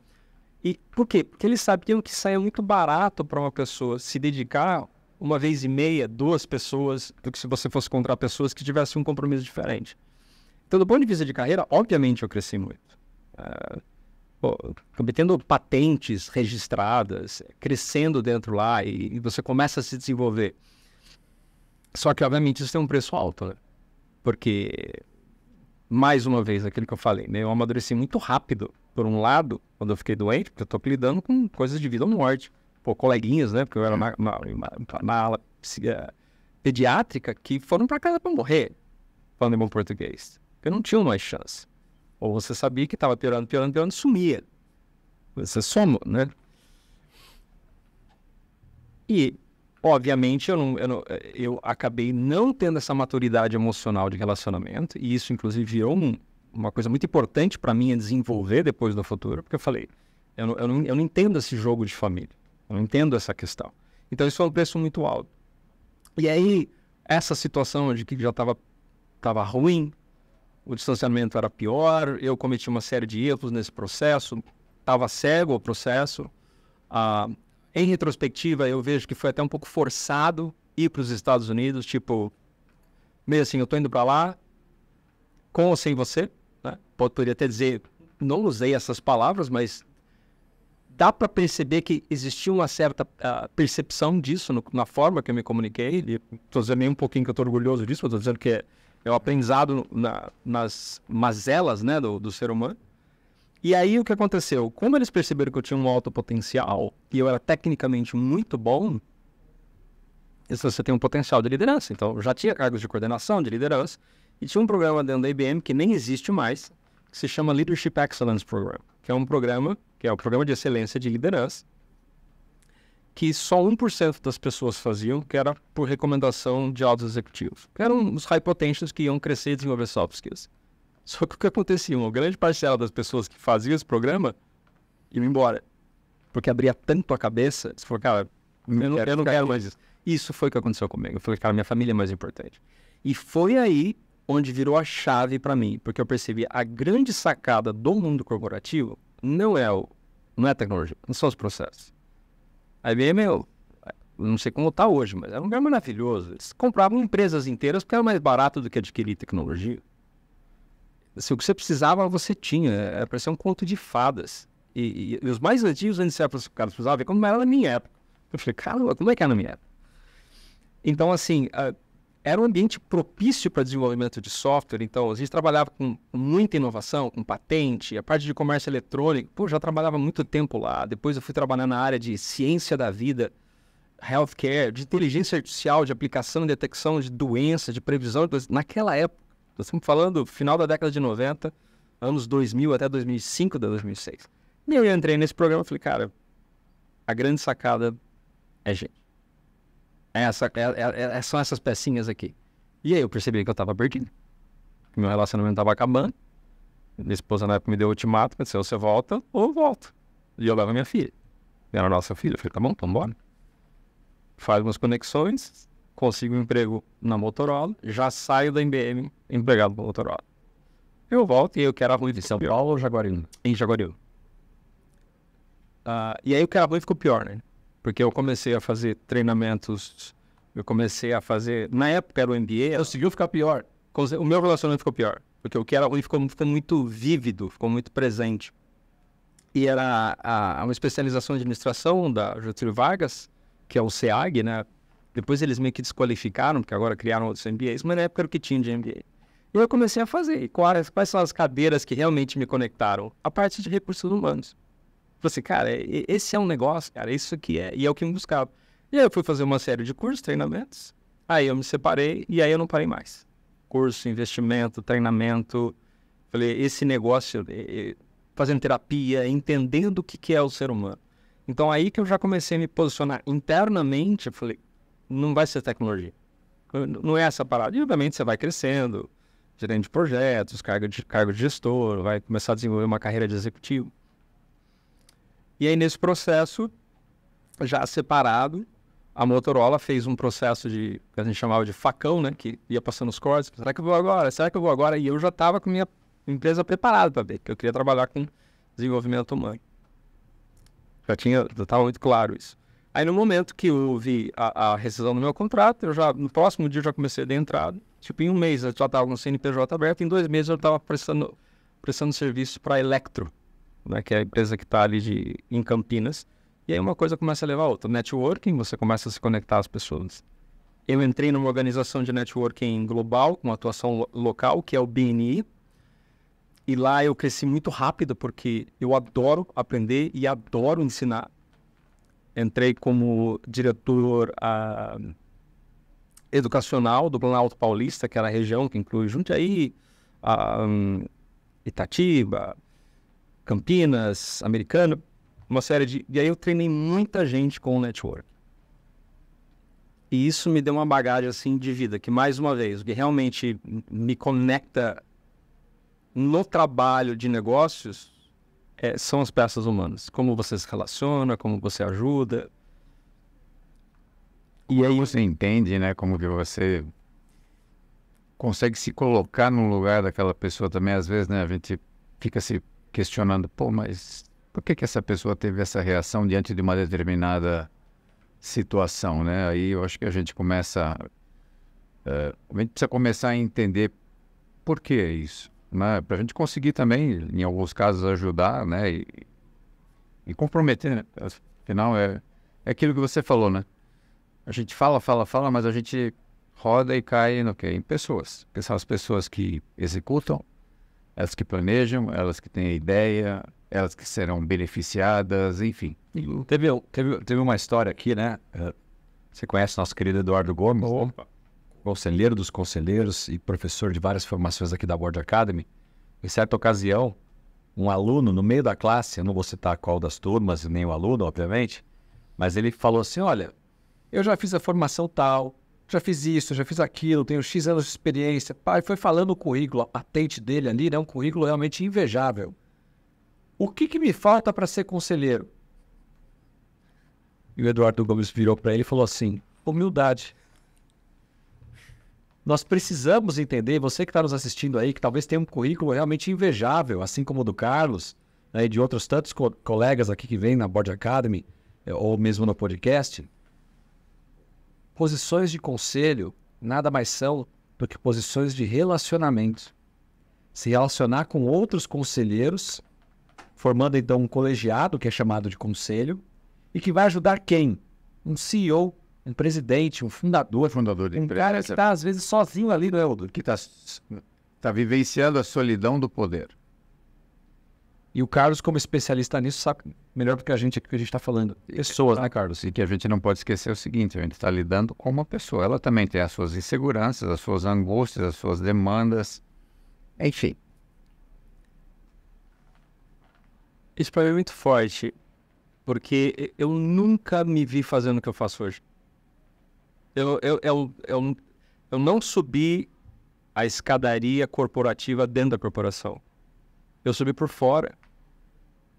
E por quê? Porque eles sabiam que saía muito barato para uma pessoa se dedicar 1,5, 2 pessoas, do que se você fosse encontrar pessoas que tivessem um compromisso diferente. Então, do ponto de vista de carreira, obviamente eu cresci muito. Obtendo patentes registradas, crescendo dentro lá e você começa a se desenvolver. Só que, obviamente, isso tem um preço alto, né? Porque, mais uma vez, aquilo que eu falei, né? Eu amadureci muito rápido, por um lado, quando eu fiquei doente, porque eu tô lidando com coisas de vida ou morte. Coleguinhas, né? Porque eu era na ala pediátrica que foram para casa para morrer, falando em bom português. Porque não tinham mais chance. Ou você sabia que estava piorando, sumia. Você soma, né? E, obviamente, eu acabei não tendo essa maturidade emocional de relacionamento, e isso, inclusive, virou uma coisa muito importante para mim desenvolver depois do futuro, porque eu falei, eu não entendo esse jogo de família, eu não entendo essa questão. Então, isso foi um preço muito alto. E aí, essa situação de que já estava ruim, o distanciamento era pior, eu cometi uma série de erros nesse processo, estava cego o processo. Em retrospectiva, eu vejo que foi até um pouco forçado ir para os Estados Unidos, tipo, meio assim, eu estou indo para lá, com ou sem você, né? Poderia até dizer, não usei essas palavras, mas dá para perceber que existia uma certa percepção disso na forma que eu me comuniquei. Estou dizendo nem um pouquinho que eu estou orgulhoso disso, estou dizendo que é o aprendizado nas mazelas, né, do ser humano. E aí o que aconteceu? Como eles perceberam que eu tinha um alto potencial e eu era tecnicamente muito bom, você tem um potencial de liderança. Então eu já tinha cargos de coordenação, de liderança, e tinha um programa dentro da IBM que nem existe mais, que se chama Leadership Excellence Program, que é um programa, que é o programa de excelência de liderança, que só 1% das pessoas faziam, que era por recomendação de altos executivos. Que eram os high potentials que iam crescer e desenvolver soft skills. Só que o que acontecia? Uma grande parcela das pessoas que faziam esse programa iam embora. Porque abria tanto a cabeça, você falou, cara, eu não quero mais isso. Isso foi o que aconteceu comigo. Eu falei, cara, minha família é mais importante. E foi aí onde virou a chave para mim, porque eu percebi a grande sacada do mundo corporativo não é a tecnologia, não são os processos. A IBM, eu não sei como está hoje, mas era um lugar maravilhoso. Eles compravam empresas inteiras porque era mais barato do que adquirir tecnologia. Se o que você precisava, você tinha. Era para ser um conto de fadas. E os mais antigos, antes de ser cara, precisava ver como era na minha época. Eu falei, cara, como é que era na minha época? Então, assim, era um ambiente propício para desenvolvimento de software. Então, a gente trabalhava com muita inovação, com patente, a parte de comércio eletrônico. Pô, já trabalhava muito tempo lá. Depois eu fui trabalhar na área de ciência da vida, healthcare, de inteligência artificial, de aplicação e detecção de doenças, de previsão. Naquela época, Nós estamos falando final da década de 90, anos 2000 até 2005, 2006. E eu entrei nesse programa e falei, cara, a grande sacada é gente. São essas pecinhas aqui. E aí eu percebi que eu estava perdido. Que meu relacionamento estava acabando. Minha esposa na época me deu o ultimato, disse, você volta ou eu volto. E eu levo a minha filha. Era a nossa filha. Eu falei, tá bom, então bora. Faz umas conexões, consigo um emprego na Motorola, já saio da IBM empregado na Motorola. Eu volto e eu quero a Rui. Em São Paulo ou Jaguariúna? Em Jaguariúna. E aí o que era ruim ficou pior, né? Porque eu comecei a fazer treinamentos, na época era o MBA. Conseguiu ficar pior. O meu relacionamento ficou pior, porque o que era ruim ficou muito vívido, ficou muito presente. E era uma especialização em administração da Getúlio Vargas, que é o SEAG, né? Depois eles meio que desqualificaram, porque agora criaram outros MBAs, mas na época era o que tinha de MBA. E eu comecei a fazer. E quais são as cadeiras que realmente me conectaram? A parte de recursos humanos. Falei assim, cara, esse é um negócio, cara, isso aqui é, e é o que eu me buscava. E aí eu fui fazer uma série de cursos, treinamentos, aí eu me separei e aí eu não parei mais. Curso, investimento, treinamento, falei, esse negócio, fazendo terapia, entendendo o que é o ser humano. Então aí que eu já comecei a me posicionar internamente, eu falei, não vai ser tecnologia, não é essa parada. E obviamente você vai crescendo, gerente de projetos, cargo de gestor, vai começar a desenvolver uma carreira de executivo. E aí, nesse processo, já separado, a Motorola fez um processo que a gente chamava de facão, né? Que ia passando os cortes. Será que eu vou agora? Será que eu vou agora? E eu já estava com minha empresa preparada para ver, que eu queria trabalhar com desenvolvimento humano. Já estava muito claro isso. Aí, no momento que eu vi a rescisão do meu contrato, no próximo dia eu já comecei a dar entrada. Tipo, em um mês eu já estava com o CNPJ aberto, em 2 meses eu estava prestando serviço para a Electro, né, que é a empresa que está ali em Campinas. E aí uma coisa começa a levar a outra. Networking, você começa a se conectar às pessoas. Eu entrei numa organização de networking global, com atuação local, que é o BNI. E lá eu cresci muito rápido, porque eu adoro aprender e adoro ensinar. Entrei como diretor educacional do Planalto Paulista, que era a região que inclui Jundiaí, Itatiba, Campinas, Americana, uma série E aí eu treinei muita gente com o network. E isso me deu uma bagagem, assim, de vida, que, mais uma vez, o que realmente me conecta no trabalho de negócios são as peças humanas. Como você se relaciona, como você ajuda. E aí você entende, né, como que você consegue se colocar no lugar daquela pessoa também. Às vezes, né, a gente fica se questionando, pô, mas por que essa pessoa teve essa reação diante de uma determinada situação, né? Aí eu acho que a gente precisa começar a entender por que isso, né? Para a gente conseguir também, em alguns casos, ajudar, né? E comprometer, né? Afinal, é aquilo que você falou, né? A gente fala, mas a gente roda e cai no quê? Em pessoas. Que são as pessoas que executam, elas que planejam, elas que têm a ideia, elas que serão beneficiadas, enfim. Teve uma história aqui, né? Você conhece nosso querido Eduardo Gomes? Opa. Né? Conselheiro dos conselheiros e professor de várias formações aqui da Board Academy. Em certa ocasião, um aluno, no meio da classe, eu não vou citar qual das turmas, nem o aluno, obviamente, mas ele falou assim, olha, eu já fiz a formação tal, já fiz isso, já fiz aquilo, tenho X anos de experiência. Pai, foi falando o currículo, a patente dele ali, né? Um currículo realmente invejável. O que me falta para ser conselheiro? E o Eduardo Gomes virou para ele e falou assim, humildade. Nós precisamos entender, você que está nos assistindo aí, que talvez tenha um currículo realmente invejável, assim como o do Carlos, né, e de outros tantos colegas aqui que vêm na Board Academy, ou mesmo no podcast. Posições de conselho nada mais são do que posições de relacionamento. Se relacionar com outros conselheiros, formando então um colegiado, que é chamado de conselho, e que vai ajudar quem? Um CEO, um presidente, um fundador de empresa. Cara que está às vezes sozinho ali, não é, Aldo? Que está vivenciando a solidão do poder. E o Carlos, como especialista nisso, sabe melhor do que a gente aqui que a gente está falando. Pessoas, né, Carlos? E que a gente não pode esquecer o seguinte, a gente está lidando com uma pessoa. Ela também tem as suas inseguranças, as suas angústias, as suas demandas. Enfim. Isso para mim é muito forte, porque eu nunca me vi fazendo o que eu faço hoje. Eu não subi a escadaria corporativa dentro da corporação. Eu subi por fora.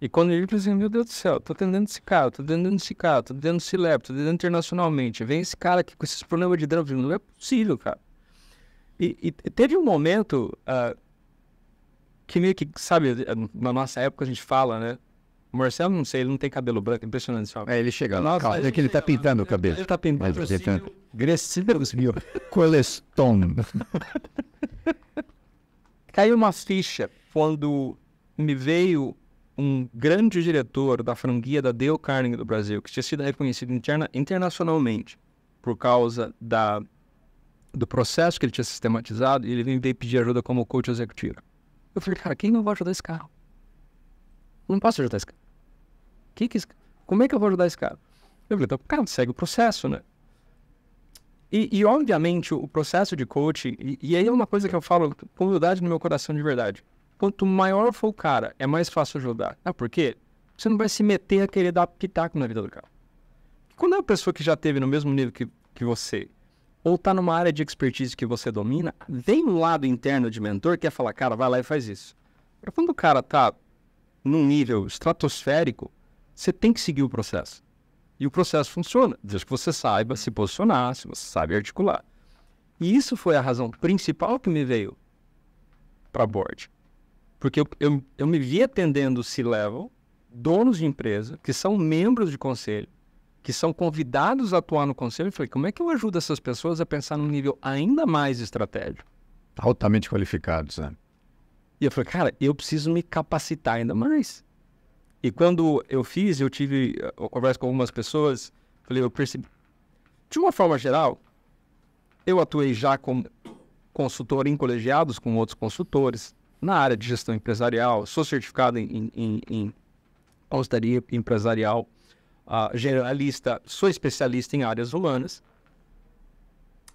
E quando eu falei assim, meu Deus do céu, tô atendendo esse cara, tô atendendo esse cara, tô atendendo esse lab, tô atendendo internacionalmente. Vem esse cara aqui com esses problemas de drama, não é possível, cara. E teve um momento que meio que, sabe, na nossa época a gente fala, né? O Marcelo, não sei, ele não tem cabelo branco, impressionante. Sabe? Ele chega lá. Nossa, É que ele tá pintando o cabelo. Ele tá pintando. Grecilos mil. Colestone. Caiu uma ficha quando me veio um grande diretor da franquia da Dale Carnegie do Brasil, que tinha sido reconhecido internacionalmente por causa do processo que ele tinha sistematizado, e ele veio pedir ajuda como coach executivo. Eu falei, cara, quem não vai ajudar esse cara? Eu não posso ajudar esse cara. Como é que eu vou ajudar esse cara? Eu falei, então, cara, segue o processo, né? E obviamente, o processo de coaching, e aí é uma coisa que eu falo com humildade no meu coração de verdade. Quanto maior for o cara, é mais fácil ajudar. Ah, por quê? Você não vai se meter a querer dar pitaco na vida do cara. Quando é uma pessoa que já esteve no mesmo nível que você, ou está numa área de expertise que você domina, vem um lado interno de mentor que é falar, cara, vai lá e faz isso. Mas quando o cara está num nível estratosférico, você tem que seguir o processo. E o processo funciona, desde que você saiba se posicionar, se você sabe articular. E isso foi a razão principal que me veio para board. Porque eu me vi atendendo C-level, donos de empresa, que são membros de conselho, que são convidados a atuar no conselho, e falei, como é que eu ajudo essas pessoas a pensar num nível ainda mais estratégico? Altamente qualificados, né? E eu falei, cara, eu preciso me capacitar ainda mais. E quando eu tive uma conversa com algumas pessoas, falei, eu percebi. De uma forma geral, eu atuei já como consultor em colegiados com outros consultores, na área de gestão empresarial, sou certificado em consultoria empresarial, generalista, sou especialista em áreas humanas.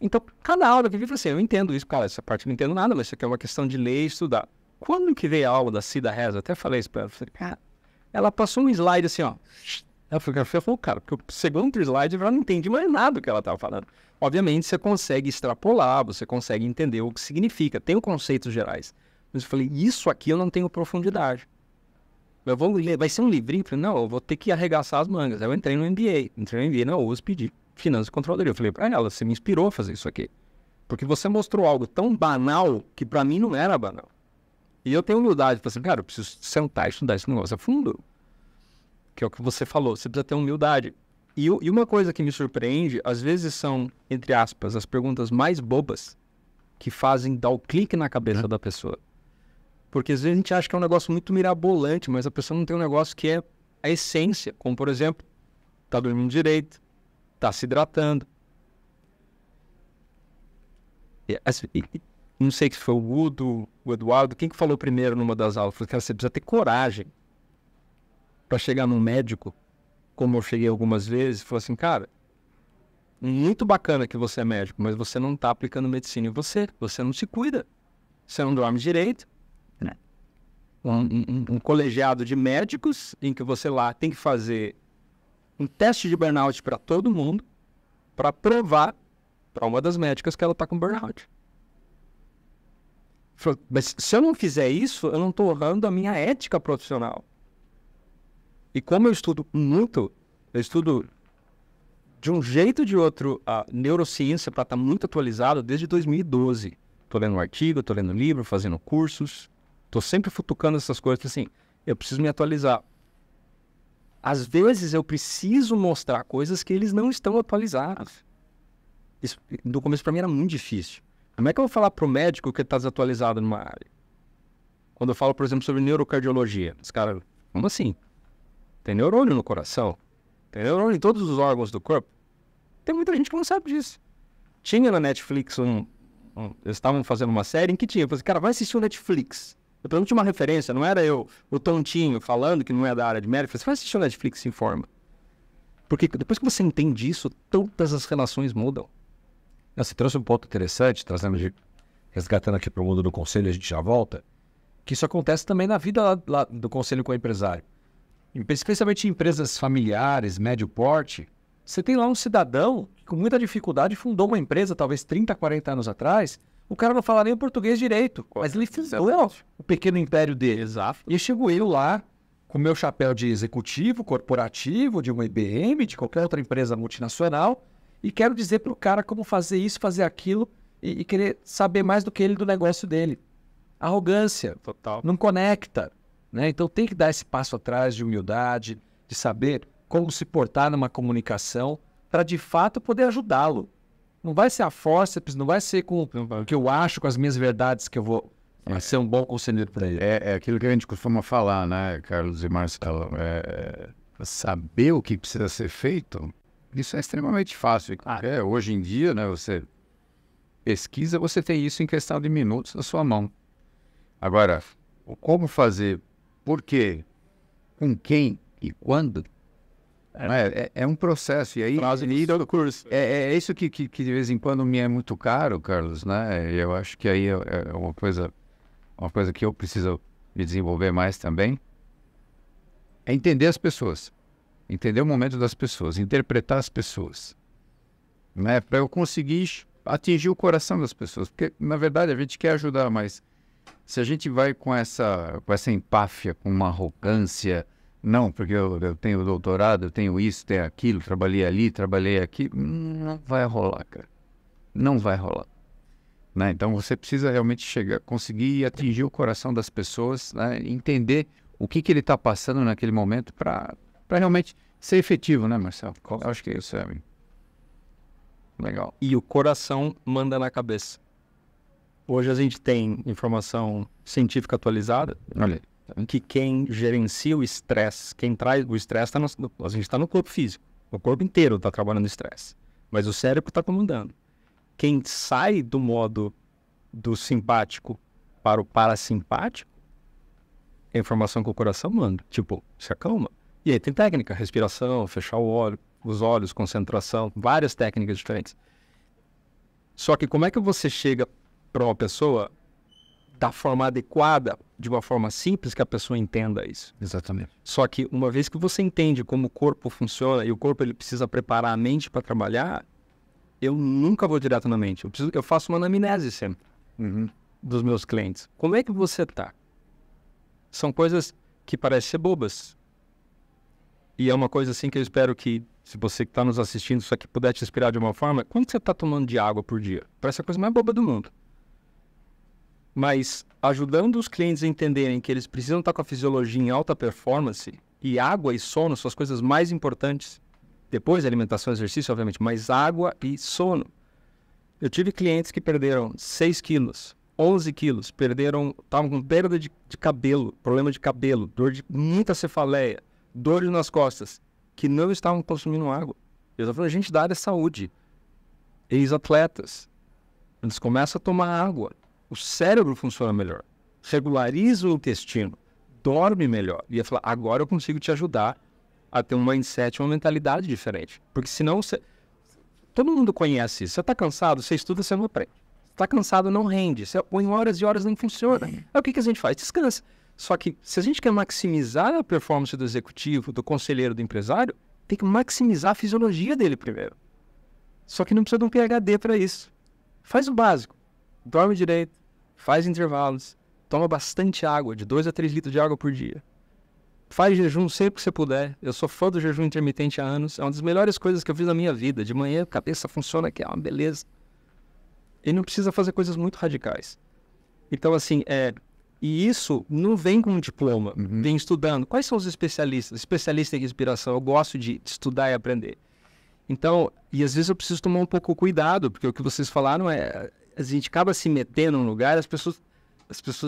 Então, cada aula que eu vi, eu falei assim, eu entendo isso, cara, essa parte eu não entendo nada, mas isso aqui é uma questão de ler e estudar. Quando que veio a aula da Cida Reza, até falei isso pra ela, falei, cara, ela passou um slide assim, ó. Ela falou, cara, porque o segundo slide eu já não entendi mais nada do que ela estava falando. Obviamente, você consegue extrapolar, você consegue entender o que significa, tem os conceitos gerais. Mas eu falei, isso aqui eu não tenho profundidade. Eu vou ler, vai ser um livrinho? Eu falei, não, eu vou ter que arregaçar as mangas. Aí eu entrei no MBA na USP de Finanças e Controladoria. Eu falei pra ela, você me inspirou a fazer isso aqui. Porque você mostrou algo tão banal que pra mim não era banal. E eu tenho humildade, falei assim, cara, eu preciso sentar e estudar esse negócio a fundo. Que é o que você falou, você precisa ter humildade. E uma coisa que me surpreende, às vezes são, entre aspas, as perguntas mais bobas que fazem dar o clique na cabeça da pessoa. Porque às vezes a gente acha que é um negócio muito mirabolante, mas a pessoa não tem um negócio que é a essência. Como, por exemplo, tá dormindo direito, tá se hidratando. Não sei se foi o Udo, o Eduardo, quem que falou primeiro numa das aulas? Falei, cara, você precisa ter coragem para chegar num médico, como eu cheguei algumas vezes, e falou assim, cara, muito bacana que você é médico, mas você não tá aplicando medicina em você não se cuida, você não dorme direito. Um colegiado de médicos em que você lá tem que fazer um teste de burnout para todo mundo para provar para uma das médicas que ela está com burnout. Mas se eu não fizer isso, eu não estou honrando a minha ética profissional. E como eu estudo muito, eu estudo de um jeito ou de outro a neurociência para estar muito atualizado desde 2012. Estou lendo um artigo, estou lendo livro, fazendo cursos. Estou sempre futucando essas coisas, assim, eu preciso me atualizar. Às vezes eu preciso mostrar coisas que eles não estão atualizados. Isso, no começo para mim era muito difícil. Como é que eu vou falar para o médico que está desatualizado numa área? Quando eu falo, por exemplo, sobre neurocardiologia, os caras, como assim? Tem neurônio no coração, tem neurônio em todos os órgãos do corpo. Tem muita gente que não sabe disso. Tinha na Netflix eles estavam fazendo uma série em que tinha, eu falei, cara, vai assistir o Netflix. Eu perguntei uma referência, não era eu, o tontinho, falando que não é da área de médico. Você vai assistir o Netflix, se informa. Porque depois que você entende isso, todas as relações mudam. Você trouxe um ponto interessante, trazendo de resgatando aqui para o mundo do conselho, a gente já volta, que isso acontece também na vida lá do conselho com o empresário. Especialmente em empresas familiares, médio porte, você tem lá um cidadão que com muita dificuldade fundou uma empresa, talvez 30, 40 anos atrás, o cara não fala nem o português direito, mas ele fundou o pequeno império dele. Exato. E chego eu lá, com o meu chapéu de executivo, corporativo, de uma IBM, de qualquer outra empresa multinacional, e quero dizer para o cara como fazer isso, fazer aquilo, e querer saber mais do que ele do negócio dele. Arrogância. Total. Não conecta. Né? Então tem que dar esse passo atrás de humildade, de saber como se portar numa comunicação para de fato poder ajudá-lo. Não vai ser a forceps, não vai ser com o que eu acho, com as minhas verdades que eu vou ser um bom conselheiro para ele. É aquilo que a gente costuma falar, né, Carlos e Marcelo? Saber o que precisa ser feito, isso é extremamente fácil. Hoje em dia, né, você pesquisa, você tem isso em questão de minutos na sua mão. Agora, como fazer, por quê, com quem e quando, é um processo. E aí, do curso. É isso que de vez em quando me é muito caro, Carlos, né? Eu acho que aí é uma coisa que eu preciso me desenvolver mais também. É entender as pessoas. Entender o momento das pessoas. Interpretar as pessoas. Né? Para eu conseguir atingir o coração das pessoas. Porque, na verdade, a gente quer ajudar, mas se a gente vai com essa empáfia, com uma arrogância... Não, porque eu tenho doutorado, eu tenho isso, tenho aquilo, trabalhei ali, trabalhei aqui. Não vai rolar, cara. Não vai rolar. Né? Então você precisa realmente conseguir atingir o coração das pessoas, né? Entender o que ele está passando naquele momento para realmente ser efetivo, né, Marcelo? Eu acho que isso é legal. E o coração manda na cabeça. Hoje a gente tem informação científica atualizada. Olha aí. Que quem gerencia o estresse, quem traz o estresse, a gente está no corpo físico. O corpo inteiro está trabalhando estresse. Mas o cérebro está comandando. Quem sai do modo do simpático para o parasimpático, é a informação que o coração manda. Tipo, se acalma. E aí tem técnica, respiração, fechar os olhos, concentração, várias técnicas diferentes. Só que como é que você chega para uma pessoa da forma adequada, de uma forma simples que a pessoa entenda isso? Exatamente. Só que uma vez que você entende como o corpo funciona e o corpo ele precisa preparar a mente para trabalhar, eu nunca vou direto na mente. Eu faço uma anamnese sempre dos meus clientes. Como é que você tá? São coisas que parecem ser bobas. E é uma coisa assim que eu espero que, se você que está nos assistindo, isso aqui puder te inspirar de uma forma, quanto você está tomando de água por dia? Parece a coisa mais boba do mundo. Mas ajudando os clientes a entenderem que eles precisam estar com a fisiologia em alta performance, e água e sono são as coisas mais importantes, depois da alimentação e exercício, obviamente, mas água e sono. Eu tive clientes que perderam 6 quilos, 11 quilos, estavam com perda de cabelo, problema de cabelo, dor de muita cefaleia, dores nas costas, que não estavam consumindo água. Eu estou falando, gente da área de saúde, ex-atletas, eles começam a tomar água. O cérebro funciona melhor, regulariza o intestino, dorme melhor. E ia falar, agora eu consigo te ajudar a ter um mindset, uma mentalidade diferente. Porque senão todo mundo conhece isso. Você está cansado, você estuda, você não aprende. Está cansado, não rende. Você põe horas e horas, não funciona. Aí o que a gente faz? Descansa. Só que se a gente quer maximizar a performance do executivo, do conselheiro, do empresário, tem que maximizar a fisiologia dele primeiro. Só que não precisa de um PhD para isso. Faz o básico. Dorme direito, faz intervalos, toma bastante água, de 2 a 3 litros de água por dia. Faz jejum sempre que você puder. Eu sou fã do jejum intermitente há anos. É uma das melhores coisas que eu fiz na minha vida. De manhã, a cabeça funciona, que é uma beleza. E não precisa fazer coisas muito radicais. Então, assim, e isso não vem com um diploma, vem estudando. Quais são os especialistas? Especialista em respiração. Eu gosto de estudar e aprender. Então, e às vezes eu preciso tomar um pouco cuidado, porque o que vocês falaram a gente acaba se metendo num lugar, as pessoas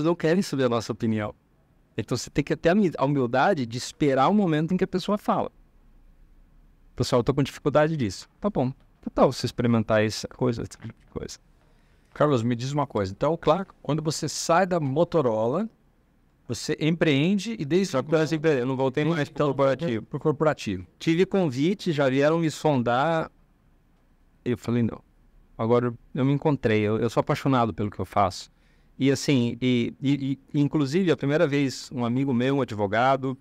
não querem saber a nossa opinião. Então você tem que ter a humildade de esperar o momento em que a pessoa fala. Pessoal, eu tô com dificuldade disso. Tá bom. Que tal você experimentar essa coisa, esse tipo de coisa? Carlos, me diz uma coisa. Então, claro, quando você sai da Motorola, você empreende e desde... Eu não voltei mais para o corporativo. Tive convite, já vieram me sondar. Eu falei, não. Agora eu me encontrei, eu sou apaixonado pelo que eu faço. E assim, inclusive a primeira vez um amigo meu, um advogado,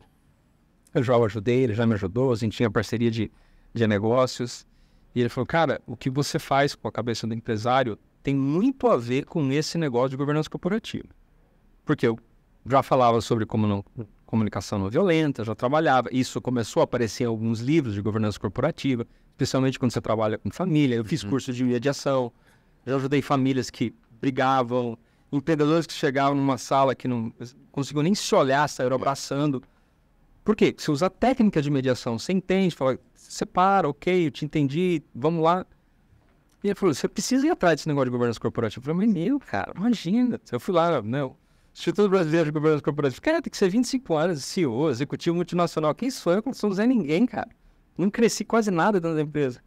eu já o ajudei, ele já me ajudou, a gente tinha parceria de negócios. E ele falou, cara, o que você faz com a cabeça do empresário tem muito a ver com esse negócio de governança corporativa. Porque eu já falava sobre comunicação não violenta, já trabalhava. Isso começou a aparecer em alguns livros de governança corporativa, especialmente quando você trabalha com família. Eu fiz curso de mediação, já ajudei famílias que brigavam, empreendedores que chegavam numa sala que não conseguiam nem se olhar, saíram abraçando. Por quê? Você usa a técnica de mediação, você entende, fala, separa, ok, eu te entendi, vamos lá. E ele falou, você precisa ir atrás desse negócio de governança corporativa. Eu falei, mas cara, imagina. Eu fui lá, né, o Instituto Brasileiro de Governança Corporativa. Cara, tem que ser 25 anos, CEO, executivo multinacional. Quem sou eu? Eu não sou Zé Ninguém, cara. Não cresci quase nada dentro da empresa.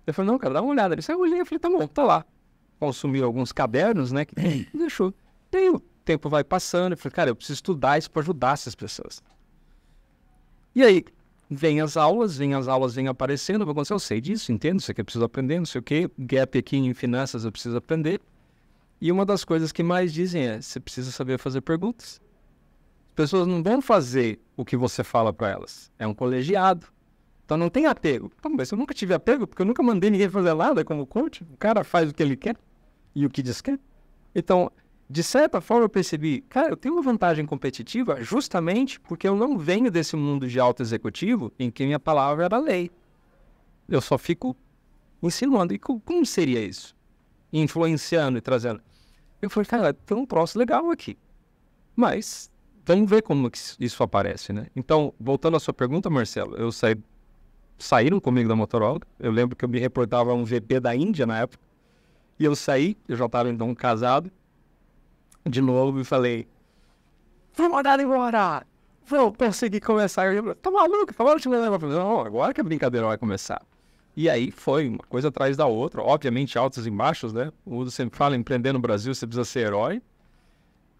Eu falei, não, cara, dá uma olhada. Ele saiu, eu olhei, eu falei, tá bom, tá lá. Consumiu alguns cadernos, né, que deixou. Daí o tempo vai passando, eu falei, cara, eu preciso estudar isso para ajudar essas pessoas. E aí, vem as aulas, vem aparecendo, eu sei disso, entendo, isso aqui eu preciso aprender, não sei o quê, gap aqui em finanças eu preciso aprender. E uma das coisas que mais dizem é, você precisa saber fazer perguntas. As pessoas não vão fazer o que você fala para elas, é um colegiado. Então não tem apego. Mas eu nunca tive apego, porque eu nunca mandei ninguém fazer nada como coach. O cara faz o que ele quer e o que diz que quer. Então, de certa forma eu percebi, cara, eu tenho uma vantagem competitiva justamente porque eu não venho desse mundo de alto executivo em que minha palavra era lei. Eu só fico insinuando. E como seria isso? Influenciando e trazendo. Eu falei, cara, tem um troço legal aqui. Mas vamos ver como que isso aparece, né? Então, voltando à sua pergunta, Marcelo, saíram comigo da Motorola. Eu lembro que eu me reportava a um VP da Índia na época. E eu saí, eu já estava então casado. De novo, e falei, foi mandado embora! Vou conseguir começar. Eu falei, tá maluco? Não, agora que a brincadeira vai começar. E aí foi uma coisa atrás da outra, obviamente altos e baixos, né? O Udo sempre fala, empreender no Brasil você precisa ser herói.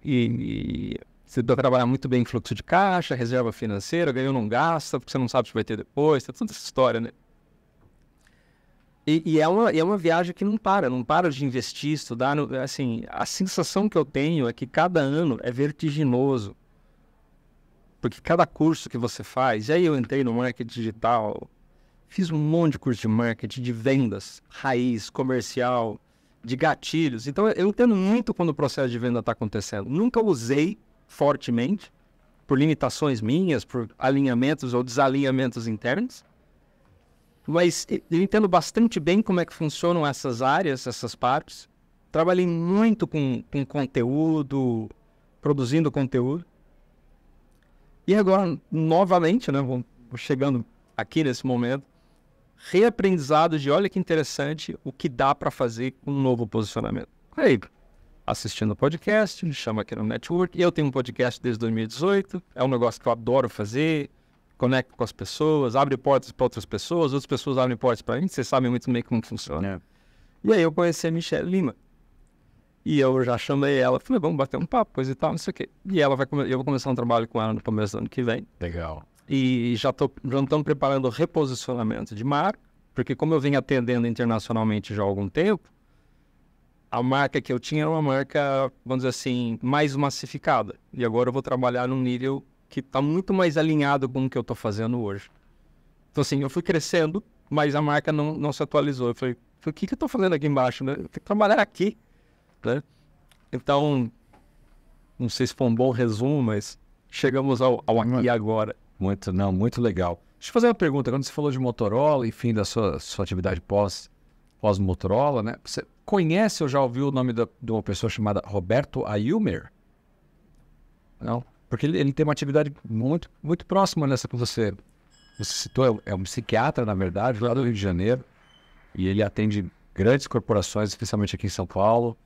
E você precisa trabalhar muito bem em fluxo de caixa, reserva financeira, ganhou não gasta, porque você não sabe se vai ter depois, tem toda essa história, né? E é uma viagem que não para de investir, estudar. Assim, a sensação que eu tenho é que cada ano é vertiginoso. Porque cada curso que você faz... E aí eu entrei no marketing digital, fiz um monte de curso de marketing, de vendas, raiz, comercial, de gatilhos. Então eu entendo muito quando o processo de venda está acontecendo. Nunca usei fortemente, por limitações minhas, por alinhamentos ou desalinhamentos internos. Mas eu entendo bastante bem como é que funcionam essas áreas, essas partes. Trabalhei muito com conteúdo, produzindo conteúdo. E agora, novamente, né, vou chegando aqui nesse momento, reaprendizado de, olha que interessante, o que dá para fazer com um novo posicionamento. Aí, assistindo o podcast, me chama aqui no Network. Eu tenho um podcast desde 2018, é um negócio que eu adoro fazer. Conecto com as pessoas, abre portas para outras pessoas abrem portas para mim, vocês sabem muito bem como funciona. E aí eu conheci a Michelle Lima. E eu já chamei ela, falei, vamos bater um papo, coisa e tal, não sei o quê. E ela eu vou começar um trabalho com ela no começo do ano que vem. Legal. E já estamos preparando o reposicionamento de marca, porque como eu venho atendendo internacionalmente já há algum tempo, a marca que eu tinha era uma marca, vamos dizer assim, mais massificada. E agora eu vou trabalhar num nível que está muito mais alinhado com o que eu estou fazendo hoje. Então, assim, eu fui crescendo, mas a marca não se atualizou. Eu falei, o que eu estou fazendo aqui embaixo, né? Eu tenho que trabalhar aqui, né? Então, não sei se foi um bom resumo, mas chegamos ao aqui e agora. Muito legal. Deixa eu fazer uma pergunta. Quando você falou de Motorola, enfim, da sua atividade pós-Motorola, né? Você conhece ou já ouviu o nome de uma pessoa chamada Roberto Aylmer? Não? Porque ele tem uma atividade muito, muito próxima nessa que você citou. É um psiquiatra, na verdade, lá do Rio de Janeiro. E ele atende grandes corporações, especialmente aqui em São Paulo.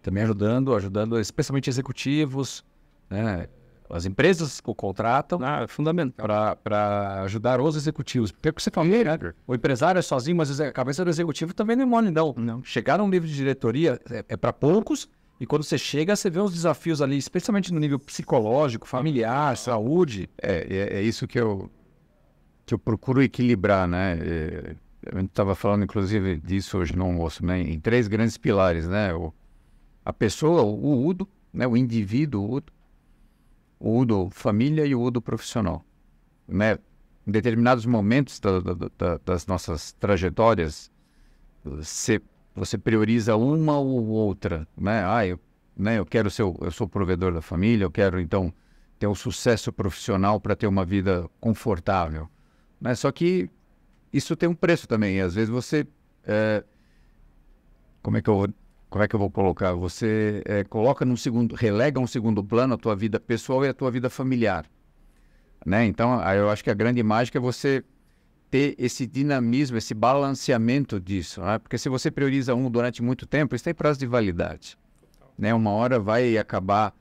Também ajudando especialmente executivos, né? As empresas o contratam É fundamental para ajudar os executivos. Porque você fala, né? O empresário é sozinho, mas a cabeça do executivo também não é mole, não. Chegar num nível de diretoria é para poucos. E quando você chega, você vê os desafios ali, especialmente no nível psicológico, familiar, saúde. É isso que eu procuro equilibrar, né? a gente estava falando, inclusive, disso hoje no almoço, né? Em 3 grandes pilares, né? A pessoa, o Udo, né? O indivíduo, o Udo família e o Udo profissional, né? Em determinados momentos das nossas trajetórias, você prioriza uma ou outra, né? Eu quero eu sou provedor da família, eu quero, então, ter um sucesso profissional para ter uma vida confortável, né? Só que isso tem um preço também. E às vezes você... como é que eu vou colocar? Você relega um segundo plano a tua vida pessoal e a tua vida familiar, né? Então, eu acho que a grande mágica é você ter esse dinamismo, esse balanceamento disso, né? Porque se você prioriza um durante muito tempo, isso tem prazo de validade, né? Uma hora vai acabar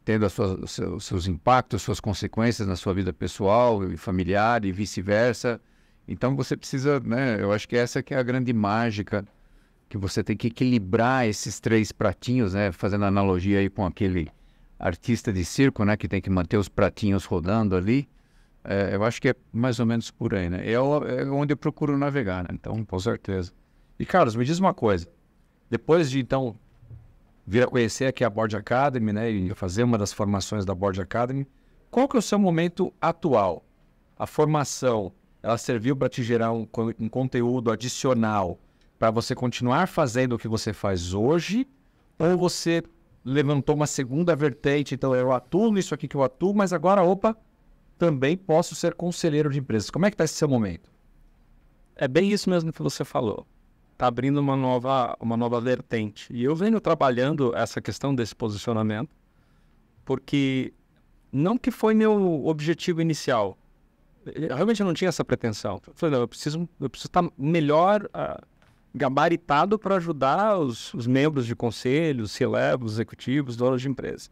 tendo os seus impactos, suas consequências na sua vida pessoal e familiar e vice-versa. Então você precisa, né? Eu acho que essa que é a grande mágica, que você tem que equilibrar esses 3 pratinhos, né? Fazendo analogia aí com aquele artista de circo, né? Que tem que manter os pratinhos rodando ali. Eu acho que é mais ou menos por aí, né? É onde eu procuro navegar, né? Então, com certeza. E, Carlos, me diz uma coisa. Depois de, então, vir a conhecer aqui a Board Academy, né? E fazer uma das formações da Board Academy, qual que é o seu momento atual? A formação, ela serviu para te gerar um conteúdo adicional para você continuar fazendo o que você faz hoje? Ou você levantou uma segunda vertente, então eu atuo nisso aqui que eu atuo, mas agora, também posso ser conselheiro de empresas. Como é que está esse seu momento? É bem isso mesmo que você falou. Está abrindo uma nova vertente. E eu venho trabalhando essa questão desse posicionamento, porque não que foi meu objetivo inicial. Eu realmente não tinha essa pretensão. Eu falei, não, eu preciso estar melhor gabaritado para ajudar os membros de conselho, os C-levels, executivos, donos de empresa.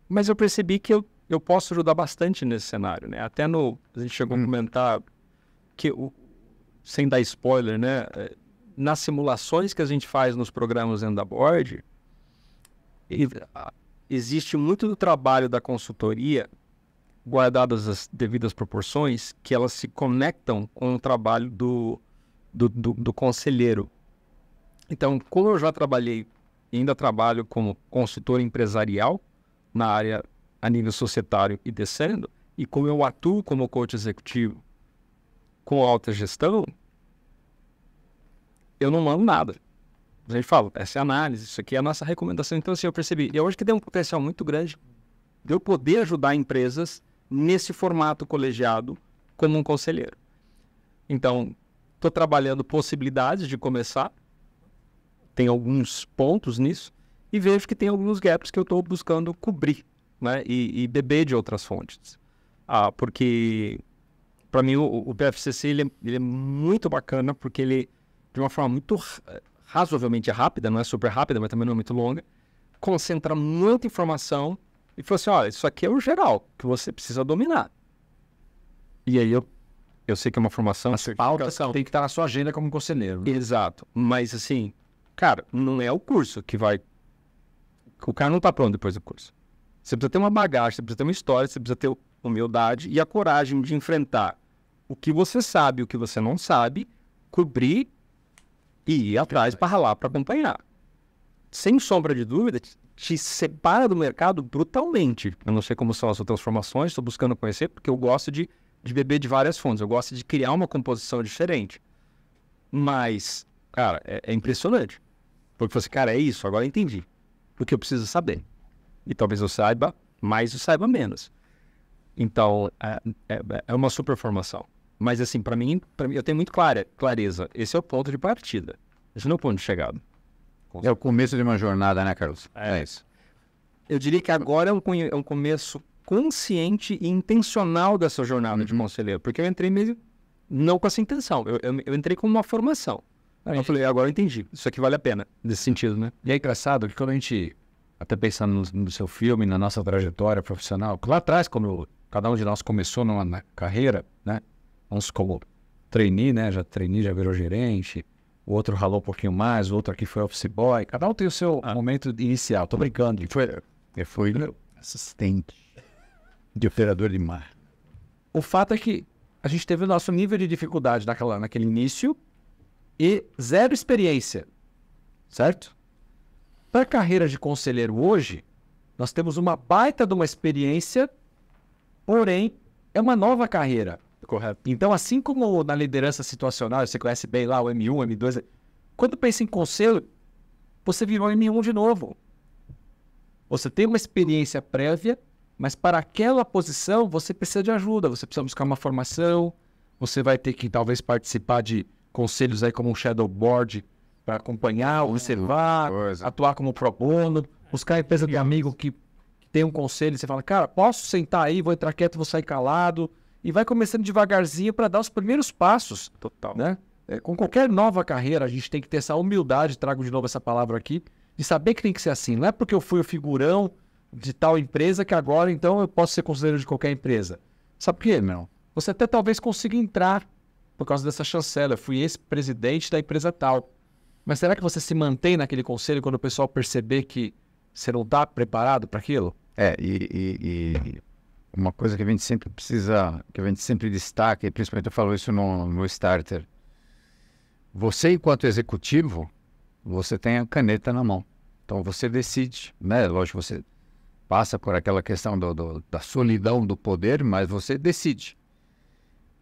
Mas eu percebi que eu posso ajudar bastante nesse cenário, né? Até a gente chegou a comentar que, sem dar spoiler, né? Nas simulações que a gente faz nos programas dentro da Board, existe muito do trabalho da consultoria, guardadas as devidas proporções, que elas se conectam com o trabalho do conselheiro. Então, como eu já trabalhei e ainda trabalho como consultor empresarial na área a nível societário e descendo, e como eu atuo como coach executivo com alta gestão, eu não mando nada. A gente fala, essa é a análise, isso aqui é a nossa recomendação. Então, assim, eu percebi, eu acho que tem um potencial muito grande de eu poder ajudar empresas nesse formato colegiado como um conselheiro. Então, estou trabalhando possibilidades de começar, tem alguns pontos nisso, e vejo que tem alguns gaps que eu estou buscando cobrir, né? E beber de outras fontes. Porque, para mim, o PFCC ele é muito bacana, porque ele, de uma forma muito razoavelmente rápida, não é super rápida, mas também não é muito longa, concentra muita informação e fala assim, olha, isso aqui é o geral, que você precisa dominar. E aí eu sei que é uma formação... As pautas tem que estar na sua agenda como conselheiro. Né? Exato. Mas, assim, cara, não é o curso que vai... O cara não está pronto depois do curso. Você precisa ter uma bagagem, você precisa ter uma história, você precisa ter humildade e a coragem de enfrentar o que você sabe, o que você não sabe, cobrir e ir atrás para ralar, para acompanhar. Sem sombra de dúvida, te separa do mercado brutalmente. Eu não sei como são as outras formações, estou buscando conhecer, porque eu gosto de beber de várias fontes, eu gosto de criar uma composição diferente. Mas, cara, é impressionante. Porque você, cara, é isso, agora eu entendi. Porque eu preciso saber. E talvez eu saiba mais ou saiba menos. Então, é uma super formação. Mas, assim, para mim, eu tenho muito clareza. Esse é o ponto de partida. Esse não é o ponto de chegada. É o começo de uma jornada, né, Carlos? É isso. Eu diria que agora é um começo consciente e intencional dessa jornada de conselheiro. Porque eu entrei meio não com essa intenção. Eu entrei com uma formação. Aí eu falei, agora eu entendi. Isso aqui vale a pena, nesse sentido, né? E é engraçado que quando a gente, até pensando no seu filme, na nossa trajetória profissional, lá atrás, quando cada um de nós começou na carreira, né? Uns como trainee, né? Já trainee, já virou gerente. O outro ralou um pouquinho mais, o outro aqui foi office boy. Cada um tem o seu momento inicial. Tô brincando. Foi assistente de operador de mar. O fato é que a gente teve o nosso nível de dificuldade naquele início e zero experiência, certo? Para a carreira de conselheiro hoje, nós temos uma baita de uma experiência, porém, é uma nova carreira. Correto. Então, assim como na liderança situacional, você conhece bem lá o M1, M2, quando pensa em conselho, você virou M1 de novo. Você tem uma experiência prévia, mas para aquela posição você precisa de ajuda, você precisa buscar uma formação, você vai ter que talvez participar de conselhos aí como um shadow board para acompanhar, observar, atuar como pro bono, buscar a empresa de amigo que tem um conselho e você fala, cara, posso sentar aí, vou entrar quieto, vou sair calado, e vai começando devagarzinho para dar os primeiros passos. Total. Né? Com qualquer nova carreira, a gente tem que ter essa humildade, trago de novo essa palavra aqui, de saber que tem que ser assim. Não é porque eu fui o figurão de tal empresa que agora, então, eu posso ser conselheiro de qualquer empresa. Sabe por quê, meu? Você até talvez consiga entrar por causa dessa chancela. Eu fui ex-presidente da empresa tal. Mas será que você se mantém naquele conselho quando o pessoal perceber que você não está preparado para aquilo? E uma coisa que a gente sempre precisa, que a gente sempre destaca, e principalmente eu falo isso no Starter, você enquanto executivo, você tem a caneta na mão. Então você decide, né? Lógico, você passa por aquela questão da solidão do poder, mas você decide.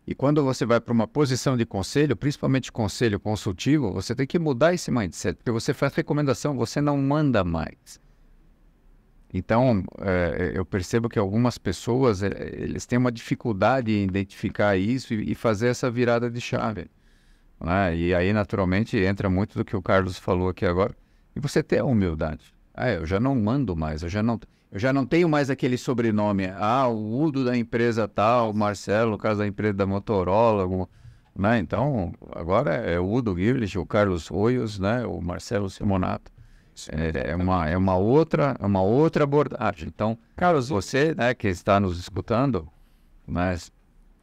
E quando você vai para uma posição de conselho, principalmente conselho consultivo, você tem que mudar esse mindset, porque você faz recomendação, você não manda mais. Então, eu percebo que algumas pessoas, eles têm uma dificuldade em identificar isso e fazer essa virada de chave. Né? E aí, naturalmente, entra muito do que o Carlos falou aqui agora. E você ter a humildade. Eu já não mando mais, eu já não tenho mais aquele sobrenome. O Udo da empresa tal, o Marcelo, no caso da empresa da Motorola. Né? Então, agora é o Udo Girlich, o Carlos Hoyos, né? O Marcelo Simonato. É uma outra abordagem. Então, Carlos, você, né, que está nos escutando, mas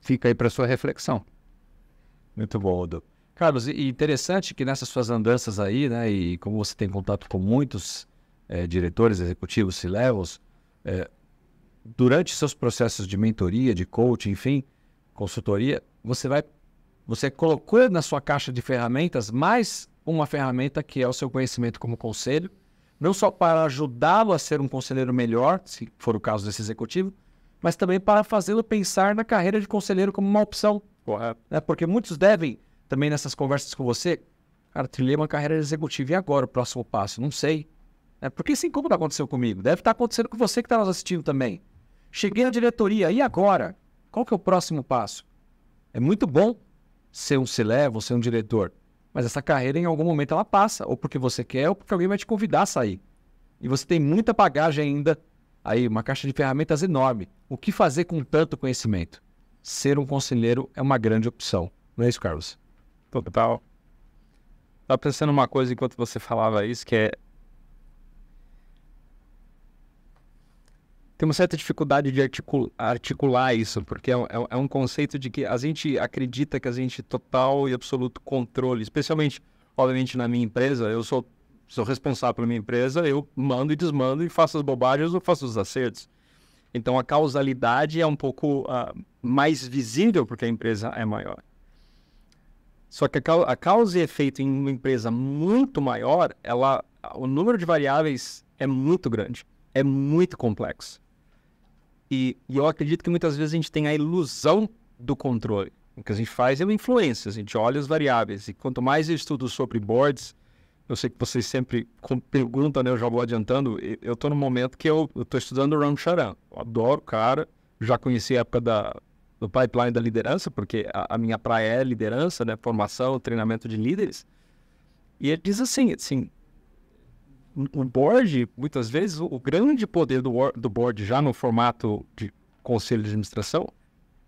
fica aí para sua reflexão. Muito bom, Udo. Carlos, e interessante que nessas suas andanças aí, né, e como você tem contato com muitos diretores executivos, C-levels, durante seus processos de mentoria, de coaching, enfim, consultoria, você colocou na sua caixa de ferramentas mais uma ferramenta que é o seu conhecimento como conselho, não só para ajudá-lo a ser um conselheiro melhor, se for o caso desse executivo, mas também para fazê-lo pensar na carreira de conselheiro como uma opção. Correto. Né? Porque muitos devem, também nessas conversas com você, cara, trilhei uma carreira de executivo, e agora o próximo passo? Não sei. Porque assim como aconteceu comigo, deve estar acontecendo com você que está nos assistindo também. Cheguei na diretoria, e agora? Qual que é o próximo passo? É muito bom ser um C-level, ser um diretor, mas essa carreira, em algum momento, ela passa. Ou porque você quer, ou porque alguém vai te convidar a sair. E você tem muita bagagem ainda. Aí, uma caixa de ferramentas enorme. O que fazer com tanto conhecimento? Ser um conselheiro é uma grande opção. Não é isso, Carlos? Total. Estava pensando uma coisa enquanto você falava isso, que é... Tem uma certa dificuldade de articular isso, porque é um conceito de que a gente acredita que a gente tem total e absoluto controle, especialmente, obviamente, na minha empresa. Eu sou responsável pela minha empresa, eu mando e desmando e faço as bobagens ou faço os acertos. Então, a causalidade é um pouco mais visível porque a empresa é maior. Só que a causa e efeito em uma empresa muito maior, o número de variáveis é muito grande, é muito complexo. E eu acredito que muitas vezes a gente tem a ilusão do controle. O que a gente faz é uma influência, a gente olha as variáveis. E quanto mais eu estudo sobre boards, eu sei que vocês sempre perguntam, né? Eu já vou adiantando. Eu estou no momento que eu estou estudando o Ram Charan. Eu adoro o cara, já conheci a época do pipeline da liderança, porque a minha praia é liderança, né? Formação, treinamento de líderes. E ele diz assim, o board, muitas vezes, o grande poder do board, já no formato de conselho de administração,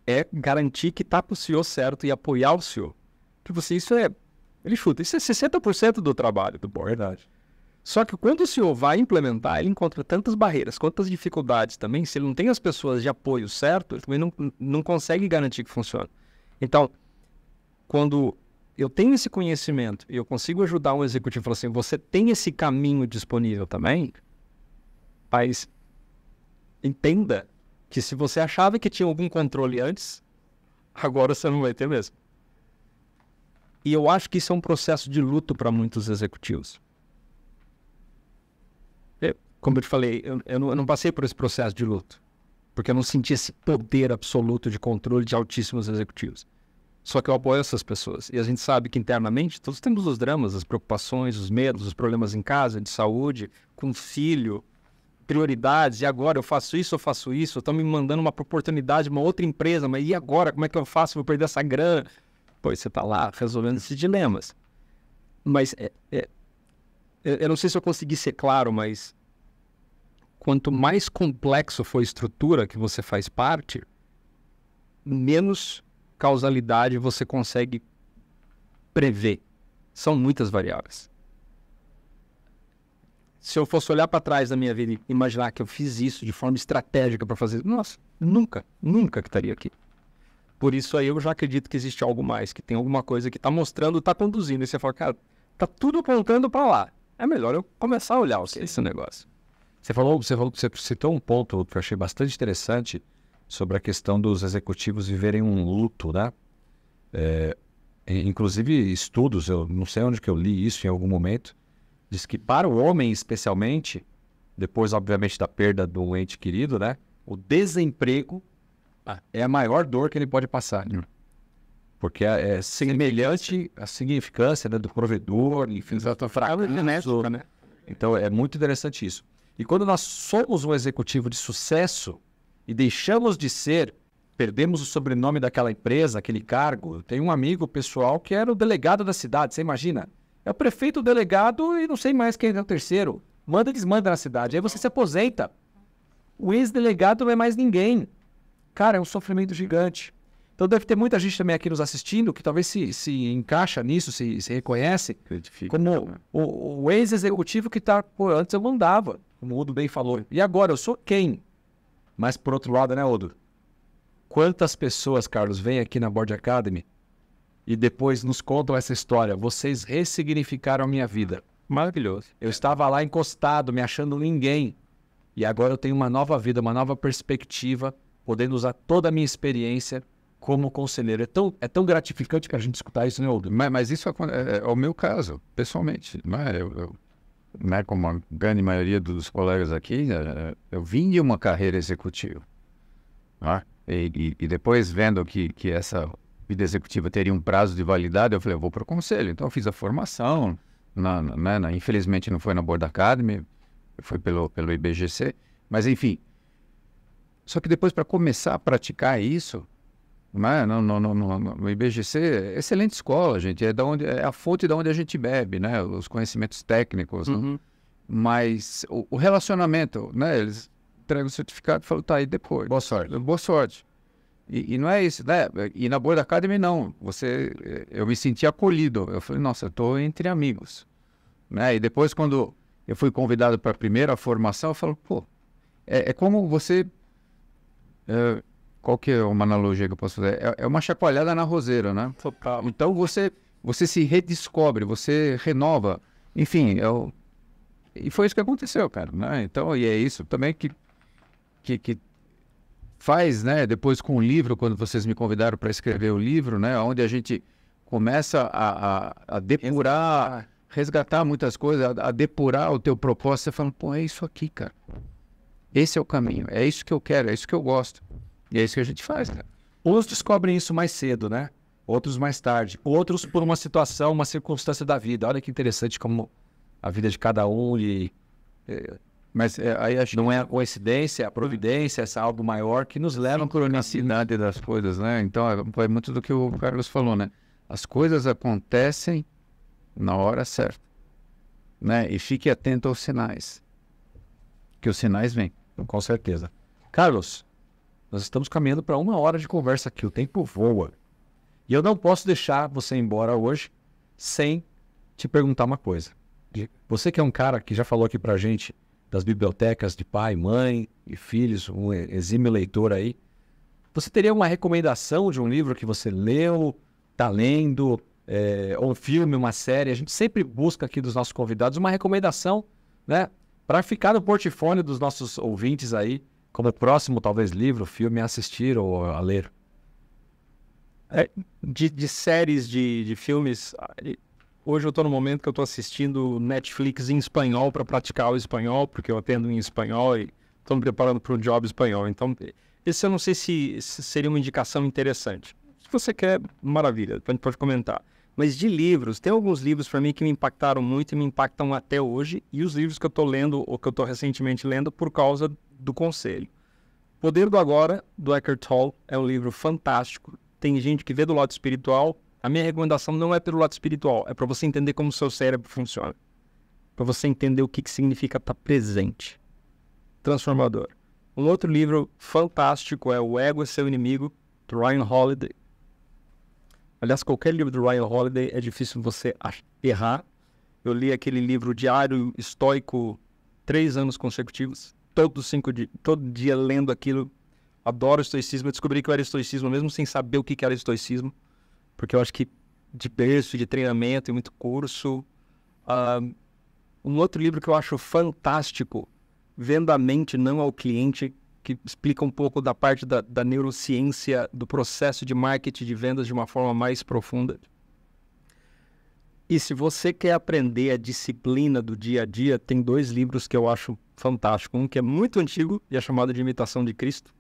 é garantir que está para o CEO certo e apoiar o CEO. Tipo assim, ele chuta, isso é 60% do trabalho do board. Verdade. Só que quando o CEO vai implementar, ele encontra tantas barreiras, quantas dificuldades também, se ele não tem as pessoas de apoio certo, ele também não consegue garantir que funcione. Então, quando eu tenho esse conhecimento e eu consigo ajudar um executivo e falar assim, você tem esse caminho disponível também, mas entenda que se você achava que tinha algum controle antes, agora você não vai ter mesmo. E eu acho que isso é um processo de luto para muitos executivos. Como eu te falei, eu não passei por esse processo de luto, porque eu não senti esse poder absoluto de controle de altíssimos executivos. Só que eu apoio essas pessoas. E a gente sabe que internamente todos temos os dramas, as preocupações, os medos, os problemas em casa, de saúde, com filho, prioridades. E agora eu faço isso, estão me mandando uma oportunidade, uma outra empresa, mas e agora? Como é que eu faço? Vou perder essa grana? Pois você está lá resolvendo esses dilemas. Mas eu não sei se eu consegui ser claro, mas quanto mais complexo for a estrutura que você faz parte, menos causalidade você consegue prever. São muitas variáveis. Se eu fosse olhar para trás da minha vida e imaginar que eu fiz isso de forma estratégica para fazer, nossa, nunca que estaria aqui. Por isso aí eu já acredito que existe algo mais, que tem alguma coisa que está mostrando, está conduzindo. E você fala, cara, tá tudo apontando para lá. É melhor eu começar a olhar esse negócio. Você citou um ponto que eu achei bastante interessante sobre a questão dos executivos viverem um luto, né? Inclusive estudos, eu não sei onde que eu li isso em algum momento, diz que para o homem especialmente, depois obviamente da perda do ente querido, né? O desemprego é a maior dor que ele pode passar. Porque é semelhante à significância, né, do provedor, enfim, do fracasso, né? Então é muito interessante isso. E quando nós somos um executivo de sucesso e deixamos de ser, perdemos o sobrenome daquela empresa, aquele cargo. Eu tenho um amigo pessoal que era o delegado da cidade, você imagina? É o prefeito, o delegado e não sei mais quem é o terceiro. Manda e desmanda na cidade, aí você se aposenta. O ex-delegado não é mais ninguém. Cara, é um sofrimento gigante. Então deve ter muita gente também aqui nos assistindo que talvez se encaixa nisso, se reconhece como o ex-executivo que está, antes eu mandava, como o Udo bem falou. E agora, eu sou quem? Mas por outro lado, né, Udo? Quantas pessoas, Carlos, vêm aqui na Board Academy e depois nos contam essa história? Vocês ressignificaram a minha vida. Maravilhoso. Eu estava lá encostado, me achando ninguém. E agora eu tenho uma nova vida, uma nova perspectiva, podendo usar toda a minha experiência como conselheiro. É tão gratificante para a gente escutar isso, né, Udo? Mas isso é o meu caso, pessoalmente. Né, como a grande maioria dos colegas aqui, eu vim de uma carreira executiva. Né? E depois, vendo que essa vida executiva teria um prazo de validade, eu falei, eu vou para o conselho. Então, eu fiz a formação. Infelizmente, não foi na Board Academy, foi pelo IBGC. Mas, enfim. Só que depois, para começar a praticar isso, né, no IBGC, é excelente escola, gente. É a fonte de onde a gente bebe, né? Os conhecimentos técnicos. Uhum. Né? Mas o relacionamento, né? Eles entregam o certificado e falam, tá aí depois. Boa sorte. Boa sorte. E não é isso, né? E na Board Academy, não. Eu me senti acolhido. Eu falei, nossa, eu estou entre amigos. Né? E depois, quando eu fui convidado para a primeira formação, eu falo, pô, é como você... qual que é uma analogia que eu posso fazer? É uma chacoalhada na roseira, né? Total. Então, você se redescobre, você renova. Enfim, e foi isso que aconteceu, cara. Né? Então, e é isso também que faz, né? Depois com o livro, quando vocês me convidaram para escrever o livro, né? Onde a gente começa a depurar, resgatar muitas coisas, a depurar o teu propósito. Você fala, pô, é isso aqui, cara. Esse é o caminho, é isso que eu quero, é isso que eu gosto. E é isso que a gente faz, cara. Uns descobrem isso mais cedo, né? Outros mais tarde. Outros por uma situação, uma circunstância da vida. Olha que interessante como a vida de cada um Mas aí acho não é a coincidência, a providência, essa algo maior que nos leva a cronicidade das coisas, né? Então, é muito do que o Carlos falou, né? As coisas acontecem na hora certa, né? E fique atento aos sinais. Que os sinais vêm. Com certeza. Carlos, nós estamos caminhando para 1 hora de conversa aqui. O tempo voa. E eu não posso deixar você ir embora hoje sem te perguntar uma coisa. Você que é um cara que já falou aqui pra gente das bibliotecas de pai, mãe e filhos, um exímio leitor aí. Você teria uma recomendação de um livro que você leu, tá lendo, ou um filme, uma série? A gente sempre busca aqui dos nossos convidados uma recomendação, né? Para ficar no portfólio dos nossos ouvintes aí, como próximo, talvez, livro, filme a assistir ou a ler. De séries, de filmes, hoje eu estou no momento que eu estou assistindo Netflix em espanhol para praticar o espanhol, porque eu atendo em espanhol e estou me preparando para um job espanhol. Então, esse eu não sei se seria uma indicação interessante. Se você quer, maravilha, a gente pode comentar. Mas de livros, tem alguns livros para mim que me impactaram muito e me impactam até hoje, e os livros que eu estou lendo, ou que eu estou recentemente lendo, por causa do conselho. Poder do Agora, do Eckhart Tolle, é um livro fantástico. Tem gente que vê do lado espiritual. A minha recomendação não é pelo lado espiritual, é para você entender como o seu cérebro funciona. Para você entender o que significa estar presente. Transformador. Um outro livro fantástico é O Ego é Seu Inimigo, do Ryan Holiday. Aliás, qualquer livro do Ryan Holiday é difícil você errar. Eu li aquele livro Diário Estoico 3 anos consecutivos. Todo dia lendo aquilo. Adoro estoicismo. Eu descobri que eu era estoicismo, mesmo sem saber o que era estoicismo. Porque eu acho que de berço, de treinamento e muito curso. Um outro livro que eu acho fantástico, Venda a Mente, Não ao Cliente, que explica um pouco da parte da neurociência, do processo de marketing de vendas de uma forma mais profunda. E se você quer aprender a disciplina do dia a dia, tem 2 livros que eu acho fantásticos. Um que é muito antigo e é chamado de Imitação de Cristo.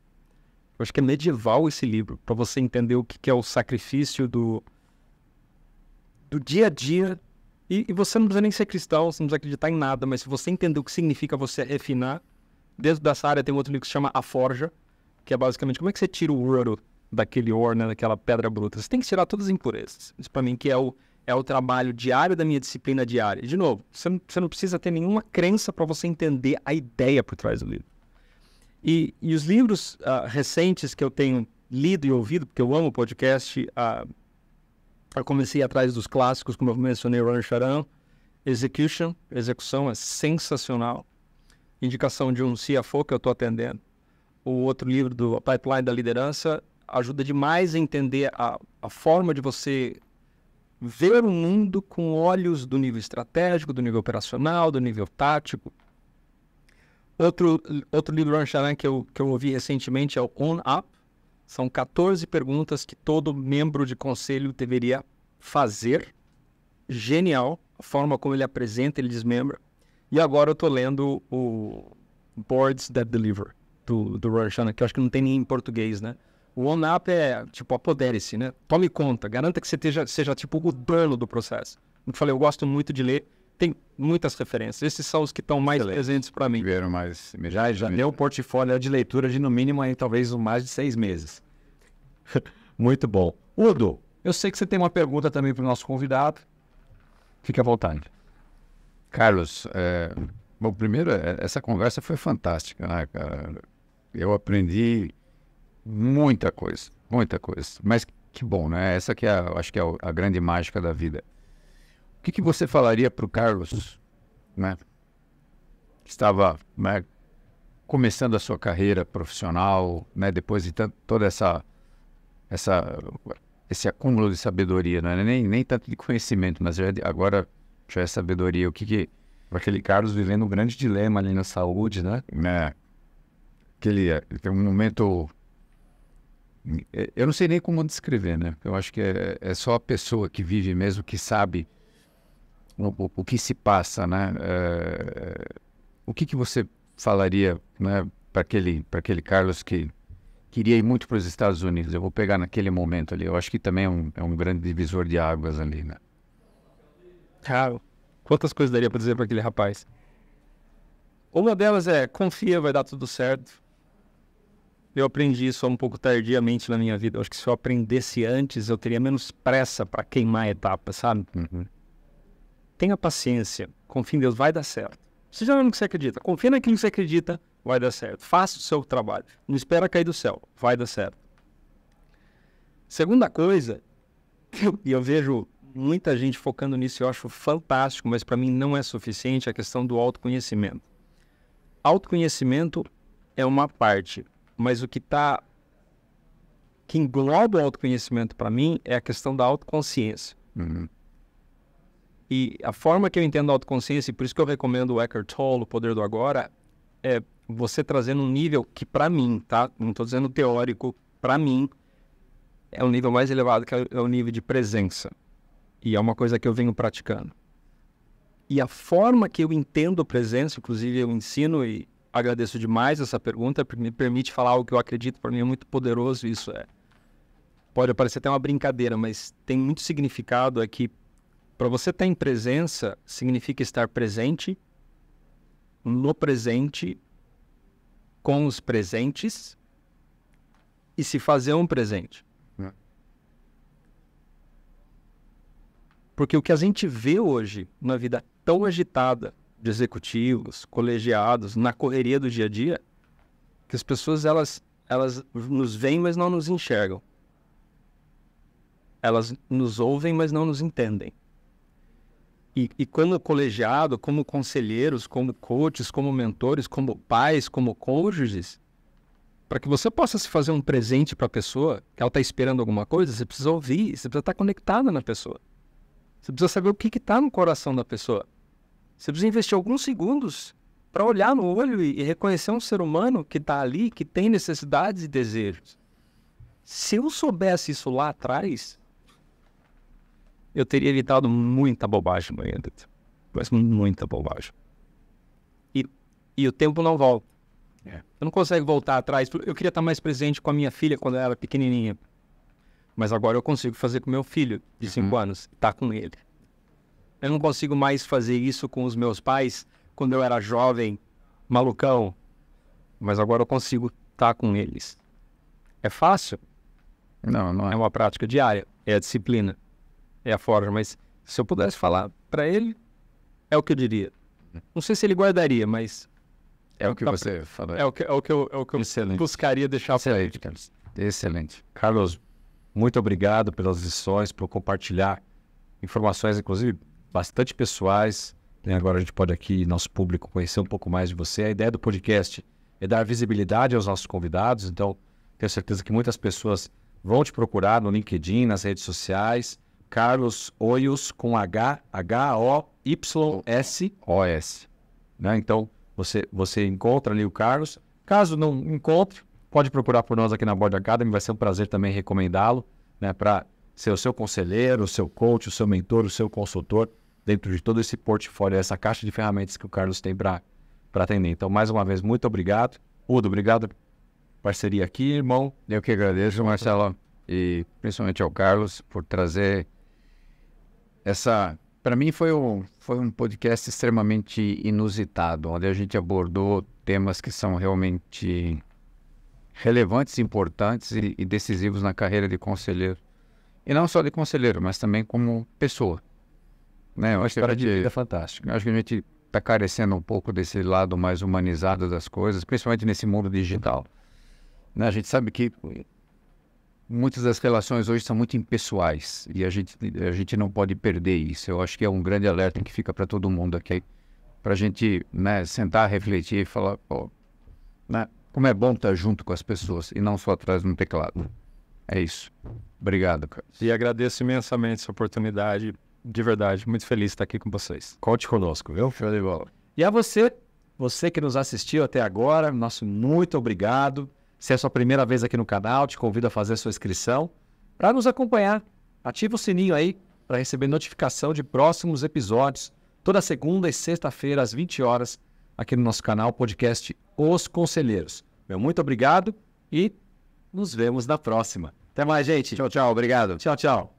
Eu acho que é medieval esse livro, para você entender o que é o sacrifício do dia a dia. E você não precisa nem ser cristão, você não precisa acreditar em nada, mas se você entender o que significa você refinar, dentro dessa área tem um outro livro que se chama A Forja, que é basicamente como é que você tira o ouro daquele ouro, né, daquela pedra bruta. Você tem que tirar todas as impurezas. Isso para mim que é o trabalho diário da minha disciplina diária. De novo, você não precisa ter nenhuma crença para você entender a ideia por trás do livro. E os livros recentes que eu tenho lido e ouvido, porque eu amo podcast, eu comecei atrás dos clássicos, como eu mencionei, Ronan Charan, Execução é sensacional. Indicação de um CFO que eu estou atendendo. O outro livro do Pipeline da Liderança ajuda demais a entender a forma de você ver o mundo com olhos do nível estratégico, do nível operacional, do nível tático. Outro livro do Ronan Charan que eu ouvi recentemente é o On Up. São 14 perguntas que todo membro de conselho deveria fazer. Genial a forma como ele apresenta, ele desmembra. E agora eu estou lendo o Boards That Deliver, do Ronan Charan, que eu acho que não tem nem em português, né? O On Up é, tipo, apodere-se, né? Tome conta, garanta que você seja tipo, o dono do processo. Como eu falei, eu gosto muito de ler, tem muitas referências. Esses são os que estão mais presentes para mim. Vieram mais... Já deu um portfólio de leitura de, no mínimo, aí, talvez mais de 6 meses. Muito bom. Udo, eu sei que você tem uma pergunta também para o nosso convidado. Fique à vontade. Carlos, bom, primeiro, essa conversa foi fantástica, né, cara? Eu aprendi muita coisa, mas que bom, né? Essa que acho que é a grande mágica da vida. O que você falaria para o Carlos, né, que estava, né, começando a sua carreira profissional, né, depois de todo esse acúmulo de sabedoria, não é nem tanto de conhecimento, mas agora já é sabedoria. Aquele Carlos vivendo um grande dilema ali na saúde, né? Tem um momento... Eu não sei nem como descrever, né? Eu acho que é só a pessoa que vive mesmo que sabe o que se passa, né? O que você falaria, né, para aquele Carlos que queria ir muito para os Estados Unidos? Eu vou pegar naquele momento ali. Eu acho que também é um grande divisor de águas ali, né? Cara, quantas coisas daria para dizer para aquele rapaz? Uma delas é, confia, vai dar tudo certo. Eu aprendi isso um pouco tardiamente na minha vida. Eu acho que se eu aprendesse antes, eu teria menos pressa para queimar a etapa, sabe? Uhum. Tenha paciência, confia em Deus, vai dar certo. Seja no que você acredita, confia naquilo que você acredita, vai dar certo. Faça o seu trabalho, não espera cair do céu, vai dar certo. Segunda coisa, e eu vejo muita gente focando nisso, eu acho fantástico, mas para mim não é suficiente, a questão do autoconhecimento. Autoconhecimento é uma parte, mas o que engloba o autoconhecimento para mim é a questão da autoconsciência. Uhum. E a forma que eu entendo a autoconsciência, e por isso que eu recomendo o Eckhart Tolle, O Poder do Agora, é você trazendo um nível que para mim, tá? Não estou dizendo teórico, para mim, é um nível mais elevado, que é o nível de presença. E é uma coisa que eu venho praticando. E a forma que eu entendo a presença, inclusive eu ensino e agradeço demais essa pergunta, porque me permite falar algo que eu acredito, para mim é muito poderoso. Isso pode parecer até uma brincadeira, mas tem muito significado aqui. Para você estar em presença, significa estar presente, no presente, com os presentes e se fazer um presente. Porque o que a gente vê hoje na vida tão agitada de executivos, colegiados, na correria do dia a dia, que as pessoas elas nos veem, mas não nos enxergam. Elas nos ouvem, mas não nos entendem. E quando colegiado, como conselheiros, como coaches, como mentores, como pais, como cônjuges, para que você possa se fazer um presente para a pessoa, que ela está esperando alguma coisa, você precisa ouvir, você precisa estar conectado na pessoa. Você precisa saber o que está no coração da pessoa. Você precisa investir alguns segundos para olhar no olho e reconhecer um ser humano que está ali, que tem necessidades e desejos. Se eu soubesse isso lá atrás, eu teria evitado muita bobagem no ainda. Mas muita bobagem. E o tempo não volta. Eu não consigo voltar atrás. Eu queria estar mais presente com a minha filha quando ela era pequenininha. Mas agora eu consigo fazer com meu filho de 5 anos. Estar com ele. Eu não consigo mais fazer isso com os meus pais quando eu era jovem, malucão. Mas agora eu consigo estar com eles. É fácil? Não É uma prática diária. É a disciplina. É a forja. Mas se eu pudesse falar para ele, é o que eu diria. Não sei se ele guardaria, mas... É o que você falou. É o que eu buscaria deixar para ele. Excelente. Carlos, muito obrigado pelas lições, por compartilhar informações, inclusive, bastante pessoais. Agora a gente pode aqui, nosso público, conhecer um pouco mais de você. A ideia do podcast é dar visibilidade aos nossos convidados, então tenho certeza que muitas pessoas vão te procurar no LinkedIn, nas redes sociais. Carlos Hoyos, com H-O-Y-S. OS. Né? Então, você encontra ali o Carlos. Caso não encontre, pode procurar por nós aqui na Board Academy. Vai ser um prazer também recomendá-lo, né, para ser o seu conselheiro, o seu coach, o seu mentor, o seu consultor, dentro de todo esse portfólio, essa caixa de ferramentas que o Carlos tem para atender. Então, mais uma vez, muito obrigado. Udo, obrigado por parceria aqui, irmão. Eu que agradeço, Marcelo, e principalmente ao Carlos, por trazer essa... Para mim foi um podcast extremamente inusitado, onde a gente abordou temas que são realmente relevantes, importantes e decisivos na carreira de conselheiro. E não só de conselheiro, mas também como pessoa. Né? Eu acho que É fantástico. eu acho que a gente está carecendo um pouco desse lado mais humanizado das coisas, principalmente nesse mundo digital. Né? A gente sabe que muitas das relações hoje são muito impessoais e a gente não pode perder isso. Eu acho que é um grande alerta que fica para todo mundo aqui, para a gente, né, sentar, refletir e falar, pô, né, como é bom estar junto com as pessoas e não só atrás de um teclado. É isso. Obrigado, Carlos. E agradeço imensamente essa oportunidade. De verdade, muito feliz de estar aqui com vocês. Conte conosco, viu? Show de bola. E a você que nos assistiu até agora, nosso muito obrigado. Se é a sua primeira vez aqui no canal, te convido a fazer a sua inscrição para nos acompanhar. Ativa o sininho aí para receber notificação de próximos episódios, toda segunda e sexta-feira, às 20 horas, aqui no nosso canal, podcast Os Conselheiros. Meu muito obrigado e nos vemos na próxima. Até mais, gente. Tchau, tchau. Obrigado. Tchau, tchau.